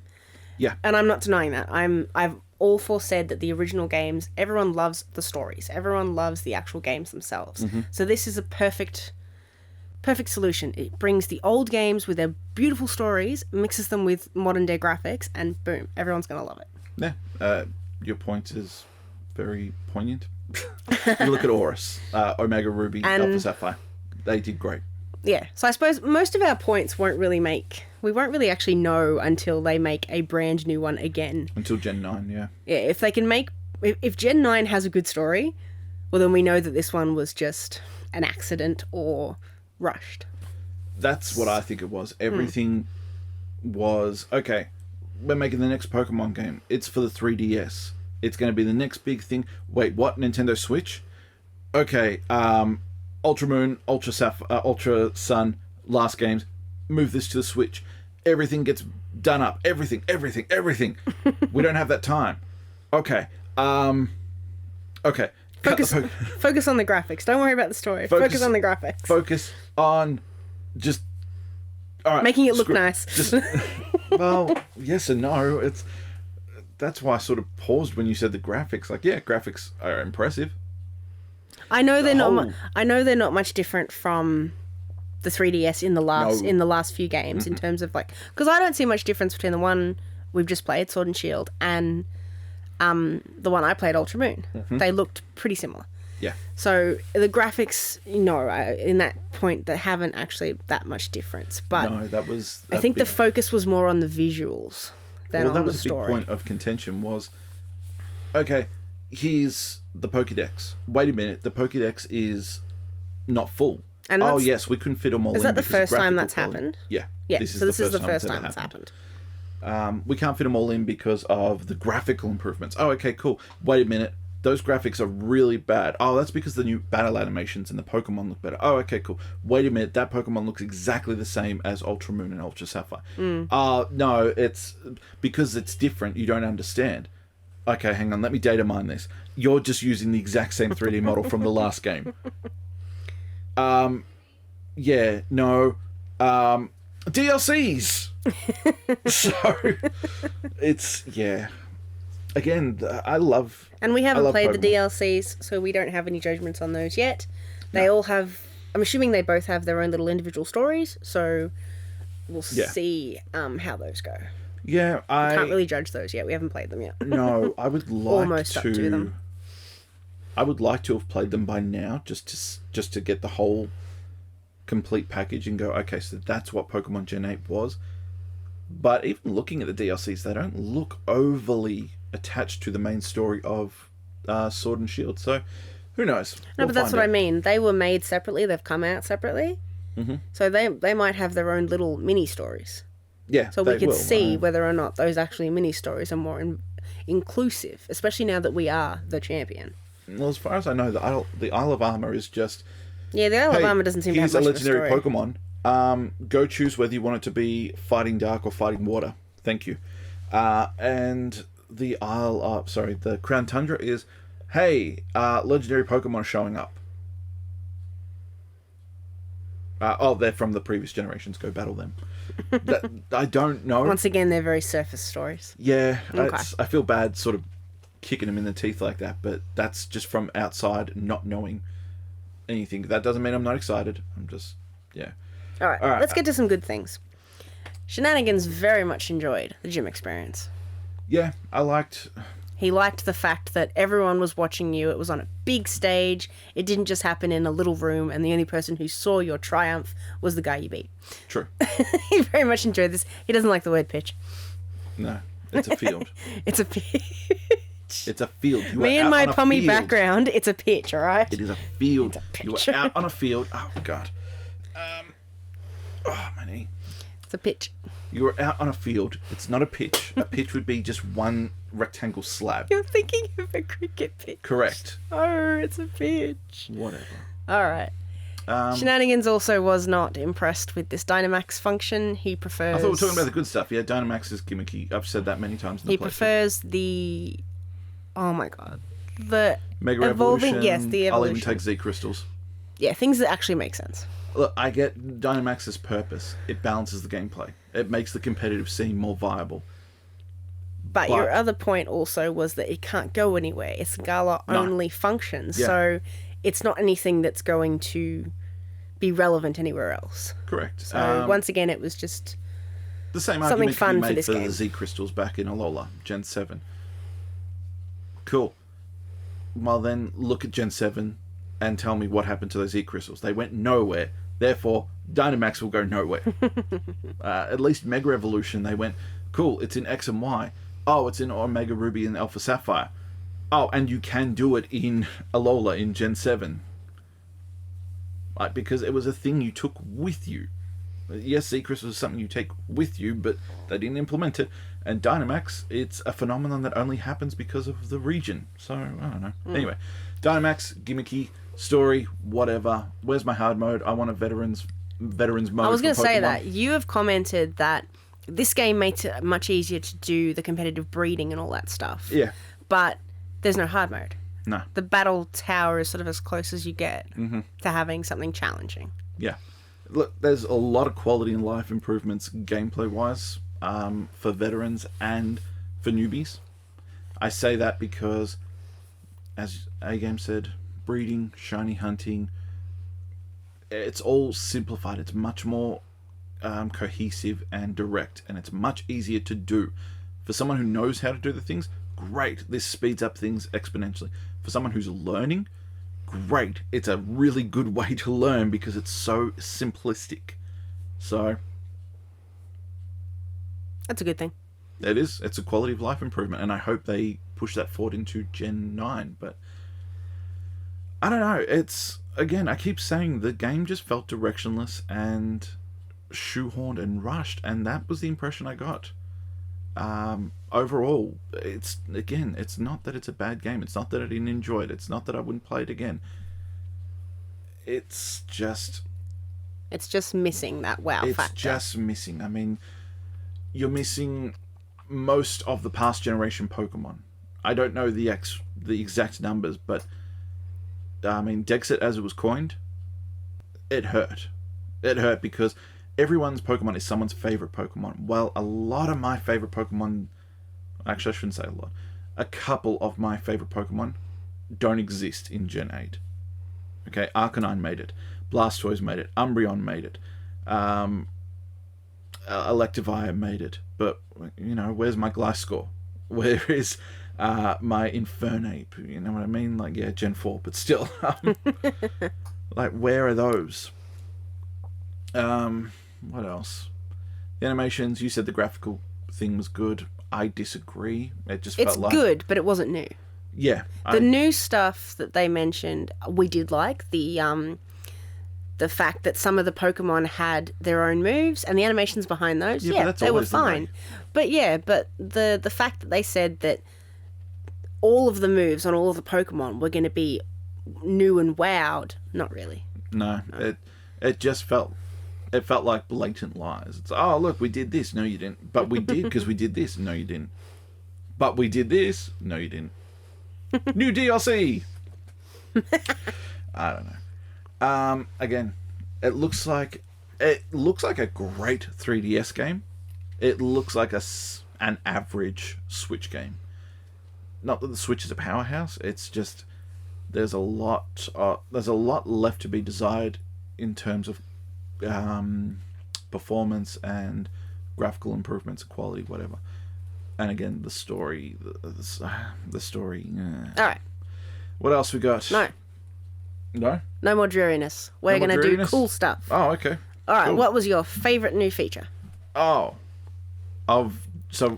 Yeah. And I'm not denying that. I've all for said that the original games, everyone loves the stories. Everyone loves the actual games themselves. So this is a perfect solution. It brings the old games with their beautiful stories, mixes them with modern day graphics, and boom, everyone's going to love it. Yeah. Your point is very poignant. You look at Horus, Omega Ruby, Alpha Sapphire. They did great. Yeah. So I suppose most of our points we won't really actually know until they make a brand new one again. Until Gen 9, yeah. Yeah, if they can if Gen 9 has a good story, well, then we know that this one was just an accident or rushed. That's what I think it was. Everything was, okay, we're making the next Pokemon game. It's for the 3DS. It's going to be the next big thing. Wait, what? Nintendo Switch? Okay, Ultra Moon, Ultra Sun, last games. Move this to the Switch. Everything gets done up. Everything. We don't have that time. Okay. Okay. Focus on the graphics. Don't worry about the story. Focus on the graphics. Focus on just... All right, making it look nice. Just, well, yes and no. That's why I sort of paused when you said the graphics. Like, yeah, graphics are impressive. I know they're not much different from the 3DS in the last few games in terms of because I don't see much difference between the one we've just played, Sword and Shield, and the one I played, Ultra Moon. They looked pretty similar. Yeah. So the graphics, in that point, they haven't actually that much difference. But no, I think the focus was more on the visuals than on the story. Big point of contention was, okay, here's the Pokédex. Wait a minute, the Pokédex is not full. And yes, we couldn't fit them all in. Is that the first time that's happened? Yeah. Yeah, this is the first time that's happened. We can't fit them all in because of the graphical improvements. Oh, okay, cool. Wait a minute. Those graphics are really bad. Oh, that's because the new battle animations and the Pokemon look better. Oh, okay, cool. Wait a minute. That Pokemon looks exactly the same as Ultra Moon and Ultra Sapphire. No, it's because it's different. You don't understand. Okay, hang on. Let me data mine this. You're just using the exact same 3D model from the last game. Yeah, no. DLCs! So, it's, yeah. Again, I love... And we haven't played Pokemon. the DLCs, so we don't have any judgments on those yet. They all have... I'm assuming they both have their own little individual stories, so we'll see how those go. Yeah, I can't really judge those yet. We haven't played them yet. No, I would like almost to... up to them. I would like to have played them by now, just to get the whole complete package and go, okay, so that's what Pokemon Gen 8 was. But even looking at the DLCs, they don't look overly attached to the main story of Sword and Shield. So, who knows? No, but that's what I mean. They were made separately. They've come out separately. So they might have their own little mini stories. Yeah, so we could see whether or not those actually mini stories are more inclusive, especially now that we are the champion. Well, as far as I know, the Isle of Armor is just... Yeah, the Isle of Armor doesn't seem to have much of a story. Here's a legendary Pokemon. Go choose whether you want it to be Fighting Dark or Fighting Water. Thank you. And the the Crown Tundra is, hey, legendary Pokemon showing up. They're from the previous generations. Go battle them. I don't know. Once again, they're very surface stories. Yeah, okay. I feel bad sort of kicking them in the teeth like that, but that's just from outside, not knowing anything. That doesn't mean I'm not excited. I'm just, yeah. All right, let's get to some good things. Shananigans very much enjoyed the gym experience. Yeah, He liked the fact that everyone was watching you. It was on a big stage. It didn't just happen in a little room, and the only person who saw your triumph was the guy you beat. True. He very much enjoyed this. He doesn't like the word pitch. No, it's a field. It's a pitch. It's a field. Me and my pommy background, it's a pitch, all right? It is a field. It's a pitch. You are out on a field. Oh, God. My knee. It's a pitch. You are out on a field. It's not a pitch. A pitch would be just one rectangle slab. You're thinking of a cricket pitch. Correct. Oh, it's a pitch. Whatever. All right. Shananigans also was not impressed with this Dynamax function. He prefers... I thought we were talking about the good stuff. Yeah, Dynamax is gimmicky. I've said that many times in the He playthrough. prefers the... Oh my god. The Mega evolving... Evolution. Yes, the evolution. I'll even take Z Crystals. Yeah, things that actually make sense. Look, I get Dynamax's purpose. It balances the gameplay. It makes the competitive scene more viable. But your other point also was that it can't go anywhere. It's Gala-only function, so it's not anything that's going to be relevant anywhere else. Correct. So once again, it was just the same something argument fun can be for made this for game. the Z Crystals back in Alola, Gen 7. Cool. Well then, look at Gen 7 and tell me what happened to those Z Crystals. They went nowhere. Therefore, Dynamax will go nowhere. At least Mega Evolution, they went, cool, it's in X and Y. Oh, it's in Omega Ruby and Alpha Sapphire. Oh, and you can do it in Alola in Gen 7. Like, because it was a thing you took with you. Yes, Z Crystal is something you take with you, but they didn't implement it. And Dynamax, it's a phenomenon that only happens because of the region. So, I don't know. Anyway, Dynamax, gimmicky, story, whatever. Where's my hard mode? I want a veterans mode. I was going to for say Pokemon. that. You have commented that this game makes it much easier to do the competitive breeding and all that stuff. Yeah. But there's no hard mode. No. The battle tower is sort of as close as you get to having something challenging. Yeah. Look, there's a lot of quality and life improvements gameplay-wise for veterans and for newbies. I say that because, as A-Game said, breeding, shiny hunting, it's all simplified. It's much more cohesive and direct, and it's much easier to do. For someone who knows how to do the things, great. This speeds up things exponentially. For someone who's learning, great. It's a really good way to learn because it's so simplistic. So That's a good thing. it is. It's a quality of life improvement, and I hope they push that forward into Gen 9. But I don't know. It's, again, I keep saying the game just felt directionless and shoehorned and rushed, and that was the impression I got. Overall, it's not that it's a bad game. It's not that I didn't enjoy it. It's not that I wouldn't play it again. It's just missing that wow factor. It's just missing. I mean, you're missing most of the past generation Pokemon. I don't know the exact numbers, but I mean, Dexit, as it was coined, it hurt. It hurt because everyone's Pokemon is someone's favorite Pokemon. Well, a lot of my favorite Pokemon, actually I shouldn't say a lot, a couple of my favorite Pokemon don't exist in Gen 8. Okay, Arcanine made it, Blastoise made it, Umbreon made it, Electivire made it, but, you know, where's my Gliscor? Where is my Infernape? You know what I mean? Like, yeah, Gen 4, but still. Like, where are those? What else? The animations, you said the graphical thing was good. I disagree. It just felt like... It's good, but it wasn't new. Yeah. The new stuff that they mentioned, we did like. The fact that some of the Pokemon had their own moves and the animations behind those, they were fine. But the fact that they said that all of the moves on all of the Pokemon were going to be new and wowed, not really. No. It just felt... It felt like blatant lies. It's, oh, look, we did this. No, you didn't. But we did because we did this. No, you didn't. But we did this. No, you didn't. New DLC! I don't know. Again, it looks like a great 3DS game. It looks like an average Switch game. Not that the Switch is a powerhouse. It's just there's a lot left to be desired in terms of performance and graphical improvements, quality, whatever. And again, the story. All right. What else we got? No? No more dreariness. We're going to do cool stuff. Oh, okay. All right. Cool. What was your favourite new feature? Oh. All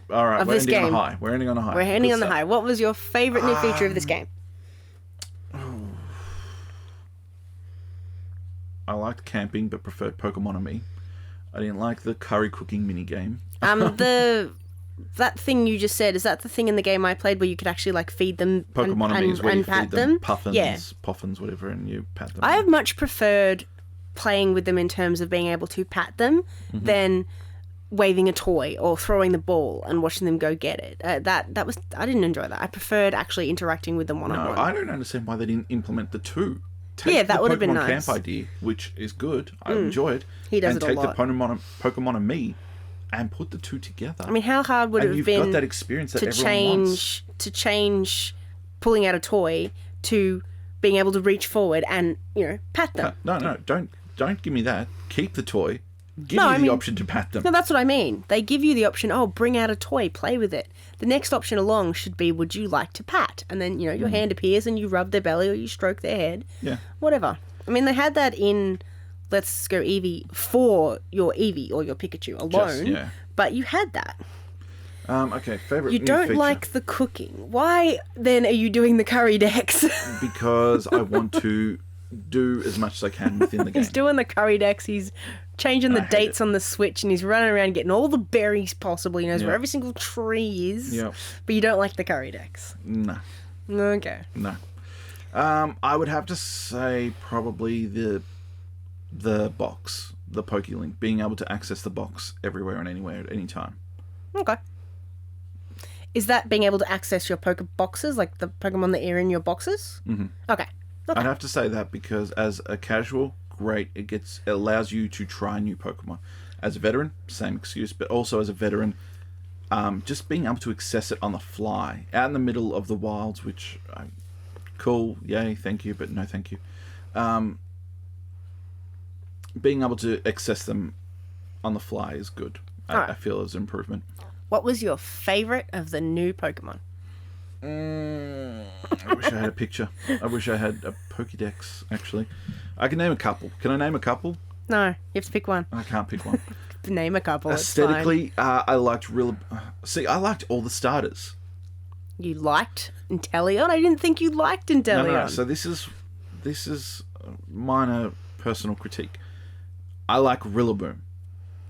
right. Of We're this ending game. on a high. We're ending on a high. We're ending Good on the stuff. high. What was your favourite new feature of this game? I liked camping, but preferred Pokemonomy. I didn't like the curry cooking minigame. That thing you just said, is that the thing in the game I played where you could actually like feed them Pokemonomy is where you and pat feed them them? puffins, Yeah. poffins, whatever, and you pat them. I have much preferred playing with them in terms of being able to pat them than waving a toy or throwing the ball and watching them go get it. That was I didn't enjoy that. I preferred actually interacting with them one on one. No, I don't understand why they didn't implement the two. Yeah, that would have been Pokemon nice. Camp idea, which is good. I enjoy it. He does and it a take lot. the Pokemon and me and put the two together. I mean, how hard would it have you've been got that experience that to everyone wants. change pulling out a toy to being able to reach forward and, pat them? No, don't give me that. Keep the toy. Give No, me I the mean- option to pat them. No, that's what I mean. They give you the option, bring out a toy, play with it. The next option along should be, would you like to pat? And then, your hand appears and you rub their belly or you stroke their head. Yeah. Whatever. I mean, they had that in Let's Go Eevee for your Eevee or your Pikachu alone. yeah. But you had that. Okay, favorite You new don't feature. like the cooking. Why then are you doing the curry decks? Because I want to do as much as I can within the game. He's doing the curry decks. He's changing the hate dates on the Switch, and he's running around getting all the berries possible. He knows Yeah. where every single tree is. Yep. But you don't like the curry decks. No. Okay. No. I would have to say probably the box, the PokeLink, being able to access the box everywhere and anywhere at any time. Okay. Is that being able to access your Poke boxes, like the Pokemon that are in your boxes? Mm-hmm. Okay. I'd have to say that because as a casual, great, it allows you to try new Pokemon. As a veteran, same excuse, but also as a veteran, just being able to access it on the fly, out in the middle of the wilds, which, cool, yay, thank you, but no thank you. Being able to access them on the fly is good. I feel is an improvement. What was your favourite of the new Pokemon? I wish I had a picture. I wish I had a Pokédex, actually. I can name a couple. Can I name a couple? No, you have to pick one. I can't pick one. Name a couple. It's fine. Aesthetically, I liked I liked all the starters. You liked Inteleon? I didn't think you liked Inteleon. No. So this is minor personal critique. I like Rillaboom.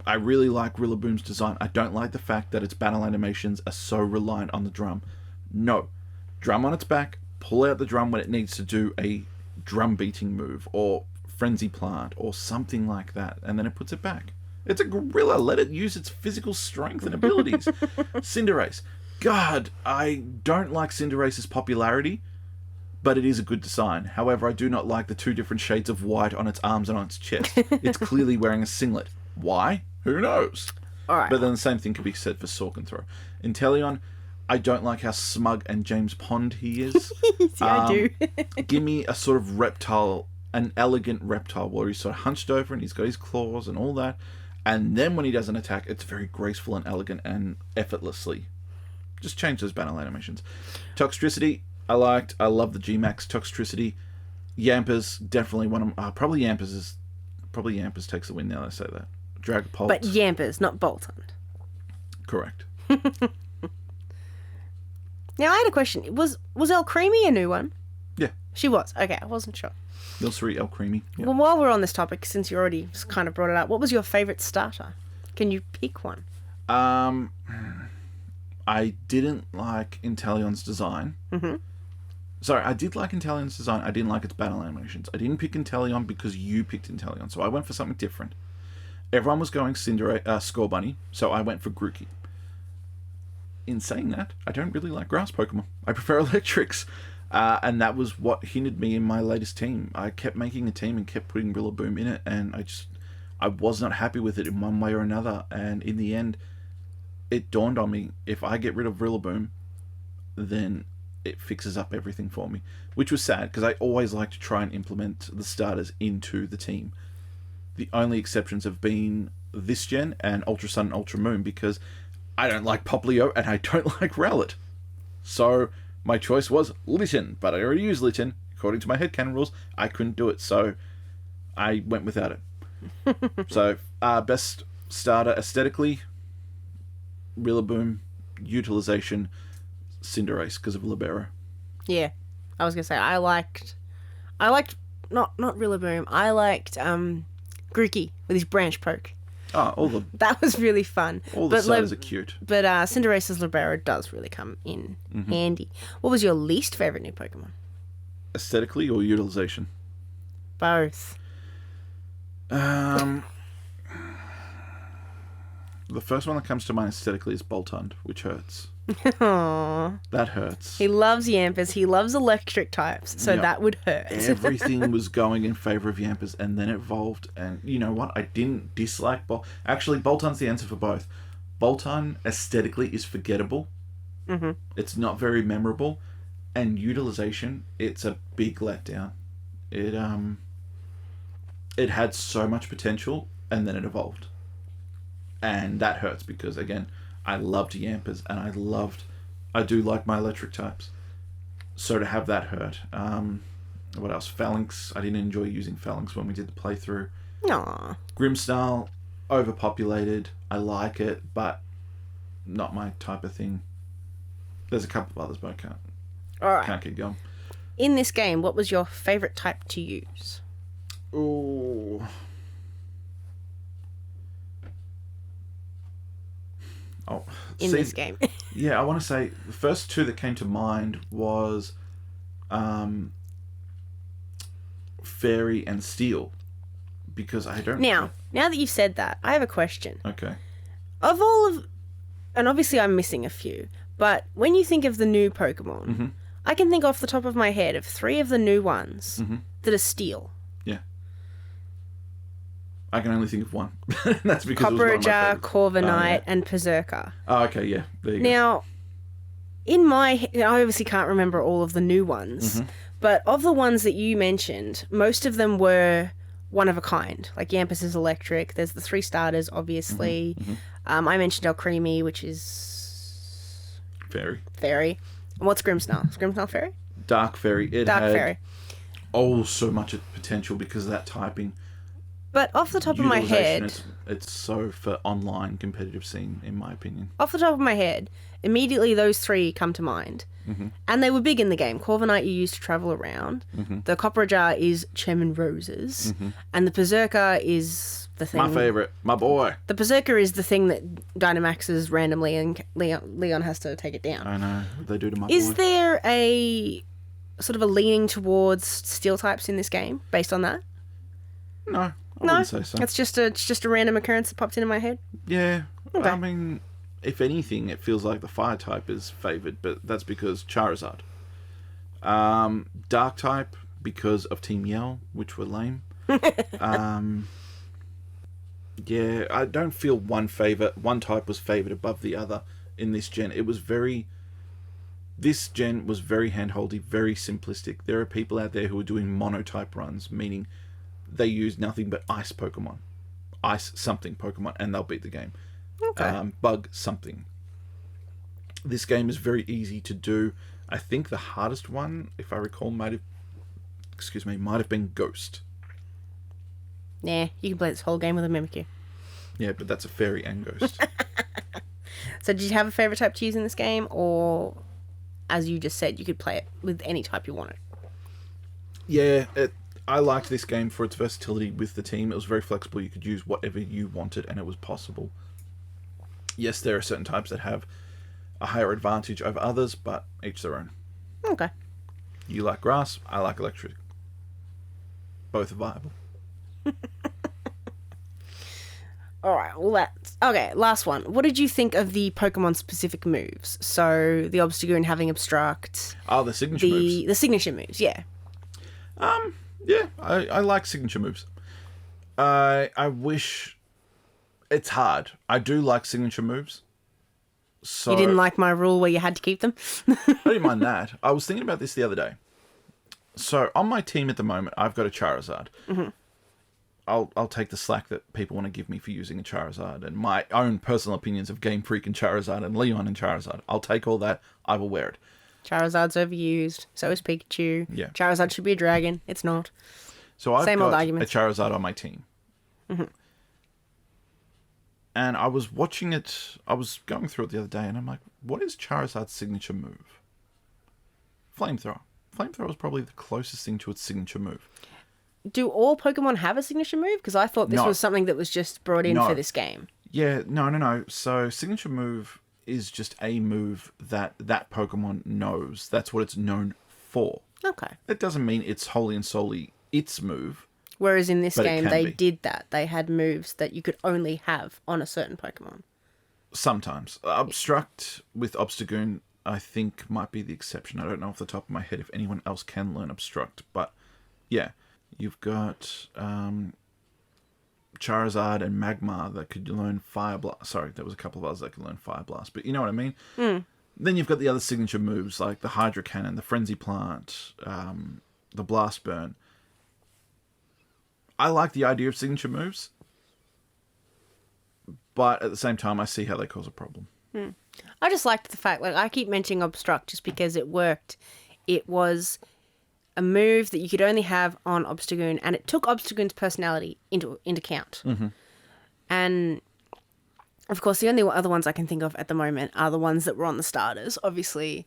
I really like Rillaboom's design. I don't like the fact that its battle animations are so reliant on the drum. No. Drum on its back, pull out the drum when it needs to do a drum beating move or frenzy plant or something like that, and then it puts it back. It's a gorilla. Let it use its physical strength and abilities. Cinderace. God, I don't like Cinderace's popularity, but it is a good design. However, I do not like the two different shades of white on its arms and on its chest. It's clearly wearing a singlet. Why? Who knows? All right. But then the same thing could be said for Sorkenthrow. Inteleon, I don't like how smug and James Pond he is. See, I do. Give me a sort of reptile, an elegant reptile, where he's sort of hunched over and he's got his claws and all that. And then when he does an attack, it's very graceful and elegant and effortlessly. Just change those battle animations. Toxtricity, I liked. I love the G-Max Toxtricity. Yampers, definitely one of probably Yampers takes the win now that I say that. Dragapult. But Yampers, not Boltund. Correct. Now, I had a question. Was El Creamy a new one? Yeah. She was. Okay, I wasn't sure. Milcery, El Creamy. Yeah. Well, while we're on this topic, since you already kind of brought it up, what was your favourite starter? Can you pick one? I didn't like Inteleon's design. Mm-hmm. Sorry, I did like Inteleon's design. I didn't like its battle animations. I didn't pick Inteleon because you picked Inteleon, so I went for something different. Everyone was going Scorbunny, so I went for Grookey. In saying that, I don't really like grass Pokemon. I prefer electrics. And that was what hindered me in my latest team. I kept making a team and kept putting Rillaboom in it, and I was not happy with it in one way or another. And in the end, it dawned on me, if I get rid of Rillaboom, then it fixes up everything for me. Which was sad, because I always like to try and implement the starters into the team. The only exceptions have been this gen and Ultra Sun and Ultra Moon, because I don't like Poplio and I don't like Rowlet. So my choice was Litten, but I already used Litten. According to my headcanon rules, I couldn't do it, so I went without it. So, best starter aesthetically, Rillaboom, utilization, Cinderace because of Libero. Yeah, I was gonna say I liked not Rillaboom. I liked Grookey with his branch poke. Oh, That was really fun. all the starters are cute. But Cinderace's Libero does really come in handy. What was your least favourite new Pokemon? Aesthetically or utilization? Both. Um, the first one that comes to mind aesthetically is Boltund, which hurts. Aww. That hurts. He loves Yampers. He loves electric types, so Yep. that would hurt. Everything was going in favour of Yampers, and then it evolved. And you know what? I didn't dislike Actually, Boltund's the answer for both. Boltund aesthetically is forgettable. Mm-hmm. It's not very memorable, and utilization, it's a big letdown. It had so much potential, and then it evolved, and that hurts because again, I loved Yampers, and I do like my electric types. So to have that hurt. What else? Phalanx. I didn't enjoy using Phalanx when we did the playthrough. Aww. Grimstyle, overpopulated. I like it, but not my type of thing. There's a couple of others, but I Alright. can't keep going. In this game, what was your favourite type to use? Ooh. Oh, In this game. Yeah, I want to say the first two that came to mind was Fairy and Steel, because I don't... Now that you've said that, I have a question. Okay. Of all of... And obviously I'm missing a few, but when you think of the new Pokemon, Mm-hmm. I can think off the top of my head of 3 of the new ones Mm-hmm. that are Steel. Yeah. I can only think of one. That's because it was one of my Copperager, favorites. Corviknight, yeah. and Berserker. Oh, okay, yeah. There you go. Now, I obviously can't remember all of the new ones, Mm-hmm. but of the ones that you mentioned, most of them were one of a kind. Like Yampus is electric. There's the 3 starters, obviously. Mm-hmm. I mentioned Alcremie, which is Fairy. fairy. And what's Grimmsnarl? Is Grimmsnarl fairy? Dark Fairy. It Dark had fairy. so much potential because of that typing. But off the top of my Utilization, head, it's so for online competitive scene, in my opinion. immediately those 3 come to mind. Mm-hmm. And they were big in the game. Corviknight you used to travel around. Mm-hmm. The Copperager is Chairman Roses. Mm-hmm. And the Berserker is the thing... My favourite. My boy. The Berserker is the thing that Dynamaxes randomly and Leon has to take it down. I know. They do to my Is boy. there a sort of a leaning towards steel types in this game based on that? No, I No, wouldn't say so. it's just a random occurrence that popped into my head. Yeah. Okay. I mean, if anything, it feels like the fire type is favoured, but that's because Charizard. Dark type, because of Team Yell, which were lame. Yeah, I don't feel one type was favoured above the other in this gen. This gen was very handholdy, very simplistic. There are people out there who are doing monotype runs, meaning they use nothing but ice Pokemon. Ice something Pokemon, and they'll beat the game. Okay. Bug something. This game is very easy to do. I think the hardest one, if I recall, might have been Ghost. Nah, you can play this whole game with a Mimikyu. Yeah, but that's a fairy and Ghost. So did you have a favourite type to use in this game, or, as you just said, you could play it with any type you wanted? Yeah, I liked this game for its versatility with the team. It was very flexible. You could use whatever you wanted, and it was possible. Yes, there are certain types that have a higher advantage over others, but each their own. Okay. You like grass, I like electric. Both are viable. Alright, well that's... Okay, last one. What did you think of the Pokemon-specific moves? So, the Obstagoon having Obstruct... Oh, the signature moves. The signature moves, yeah. Yeah, I like signature moves. I wish... It's hard. I do like signature moves. So You didn't like my rule where you had to keep them? I didn't mind that. I was thinking about this the other day. So, on my team at the moment, I've got a Charizard. Mm-hmm. I'll take the slack that people want to give me for using a Charizard and my own personal opinions of Game Freak and Charizard and Leon and Charizard. I'll take all that. I will wear it. Charizard's overused. So is Pikachu. Yeah. Charizard should be a dragon. It's not. So I've Same old got a arguments. Charizard on my team. Mm-hmm. And I was watching it. I was going through it the other day, and I'm like, what is Charizard's signature move? Flamethrower. Flamethrower is probably the closest thing to its signature move. Do all Pokemon have a signature move? Because I thought this No. was something that was just brought in No. for this game. Yeah, no. So signature move is just a move that Pokemon knows. That's what it's known for. Okay. That doesn't mean it's wholly and solely its move. Whereas in this But it game, can they be. did that. They had moves that you could only have on a certain Pokemon. Sometimes. Obstruct with Obstagoon, I think, might be the exception. I don't know off the top of my head if anyone else can learn Obstruct. But, yeah. You've got Charizard and Magmar that could learn Fire Blast. Sorry, there was a couple of others that could learn Fire Blast. But you know what I mean? Then you've got the other signature moves, like the Hydro Cannon, the Frenzy Plant, the Blast Burn. I like the idea of signature moves, but at the same time, I see how they cause a problem. I just liked the fact, like, I keep mentioning Obstruct just because it worked. It was a move that you could only have on Obstagoon, and it took Obstagoon's personality into account. And, of course, the only other ones I can think of at the moment are the ones that were on the starters. Obviously,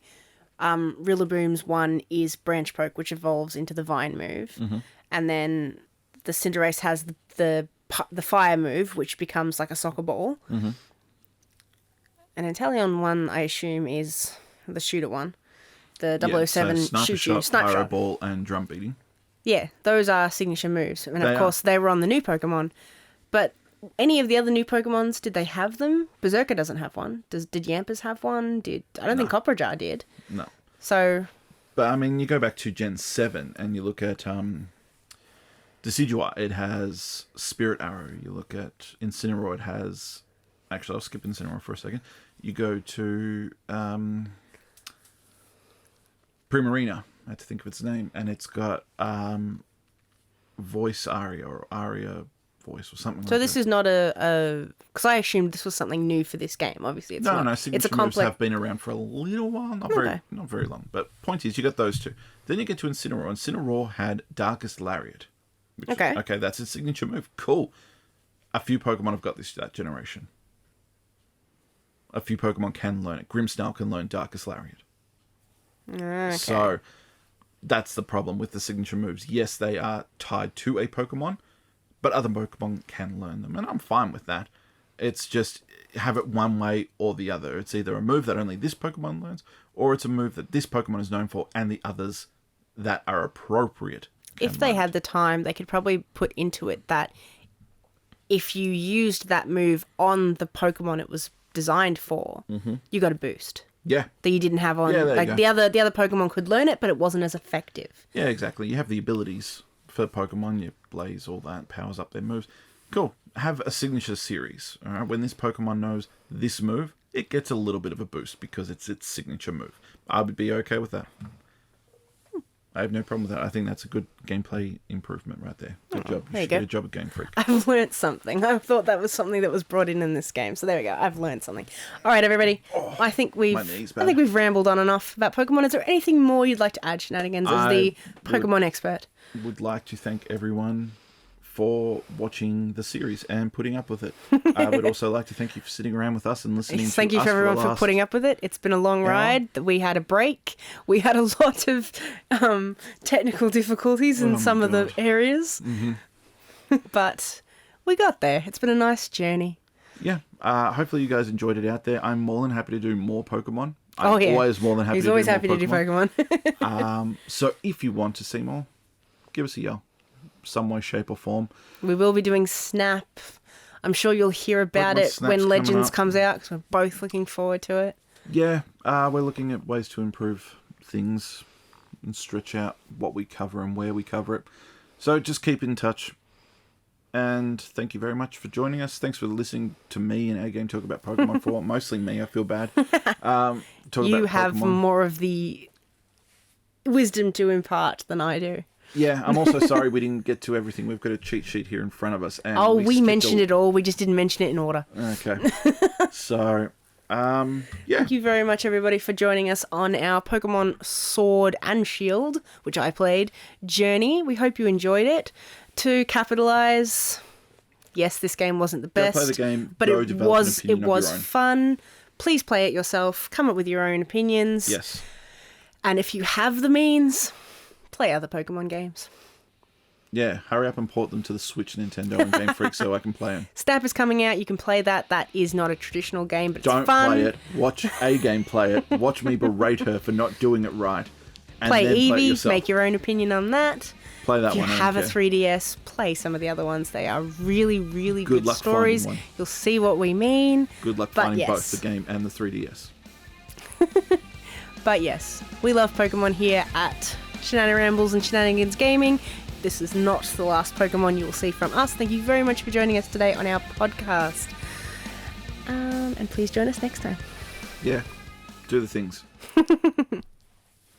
Rillaboom's one is Branch Poke, which evolves into the Vine move. And then the Cinderace has the Fire move, which becomes like a soccer ball. And Inteleon one, I assume, is the shooter one. The 007 Sniper shoot you, Shot, Sniper Pyro Shot. Ball, and Drum Beating. Yeah, those are signature moves. And They of course, they were on the new Pokemon. But any of the other new Pokemons, did they have them? Berserker doesn't have one. Did Yampas have one? I don't think Copperjar did. No. So... But, I mean, you go back to Gen 7 and you look at Decidueye, it has Spirit Arrow. You look at Incineroar, it has... Actually, I'll skip Incineroar for a second. You go to Primarina, I had to think of its name, and it's got Voice Aria or Aria Voice or something like that. So this is not a... Because I assumed this was something new for this game. Obviously, it's not. No, It's signature a complex... moves have been around for a little while, not very long. But point is, you got those two. Then you get to Incineroar. Incineroar had Darkest Lariat. Which, okay, that's its signature move. Cool. A few Pokemon have got that generation. A few Pokemon can learn it. Grimmsnarl can learn Darkest Lariat. Okay. So that's the problem with the signature moves. Yes, they are tied to a Pokemon, but other Pokemon can learn them, and I'm fine with that. It's just have it one way or the other. It's either a move that only this Pokemon learns, or it's a move that this Pokemon is known for and the others that are appropriate. If they had the time, they could probably put into it that if you used that move on the Pokemon it was designed for, you got a boost. Yeah. That you didn't have on... Yeah, there you go. the other Pokemon could learn it, but it wasn't as effective. Yeah, exactly. You have the abilities for Pokemon, you Blaze, all that, powers up their moves. Cool. Have a signature series. All right? When this Pokemon knows this move, it gets a little bit of a boost because it's its signature move. I would be okay with that. I have no problem with that. I think that's a good gameplay improvement right there. Good job. There you should go. get a job at Game Freak. I've learnt something. I thought that was something that was brought in this game. So there we go. I've learned something. All right, everybody. I think my knee's bad. we've rambled on enough about Pokemon. Is there anything more you'd like to add, Shenanigans, as the Pokemon expert? Would like to thank everyone for watching the series and putting up with it. I would also like to thank you for sitting around with us and listening to us. Thank you for everyone for putting up with it. It's been a long ride. We had a break. We had a lot of technical difficulties in some of the areas. But we got there. It's been a nice journey. Yeah. Hopefully you guys enjoyed it out there. I'm more than happy to do more Pokemon. I'm Oh, yeah. always more than happy He's to do more always happy to do Pokemon. So if you want to see more, give us a yell. Some way, shape or form. We will be doing Snap. I'm sure you'll hear about Pokemon it Snap's when coming Legends up. comes out, because we're both looking forward to it. Yeah, we're looking at ways to improve things and stretch out what we cover and where we cover it. So just keep in touch. And thank you very much for joining us. Thanks for listening to me and our game talk about Pokemon for mostly me. I feel bad. You have more of the wisdom to impart than I do. Yeah, I'm also sorry we didn't get to everything. We've got a cheat sheet here in front of us. And We mentioned it all. We just didn't mention it in order. Okay. So, yeah. Thank you very much, everybody, for joining us on our Pokemon Sword and Shield, which I played, journey. We hope you enjoyed it. To capitalise, yes, this game wasn't the best, play the game, but go it develop an was opinion of your own. fun. Please play it yourself. Come up with your own opinions. Yes. And if you have the means, play other Pokemon games. Yeah, hurry up and port them to the Switch, Nintendo, and Game Freak so I can play them. Snap is coming out. You can play that. That is not a traditional game, but Don't it's fun. play it. Watch a game play it. Watch me berate her for not doing it right. And Play then play it Eevee, yourself. make your own opinion on that. Play that If you one. I don't have a care. 3DS, play some of the other ones. They are really, really Good good luck stories. finding one. You'll see what we mean. Good luck But finding yes. both the game and the 3DS. But yes, we love Pokemon here at Shananarambles and Shananigans Gaming. This is not the last Pokemon you will see from us. Thank you very much for joining us today on our podcast. And please join us next time. Yeah. Do the things.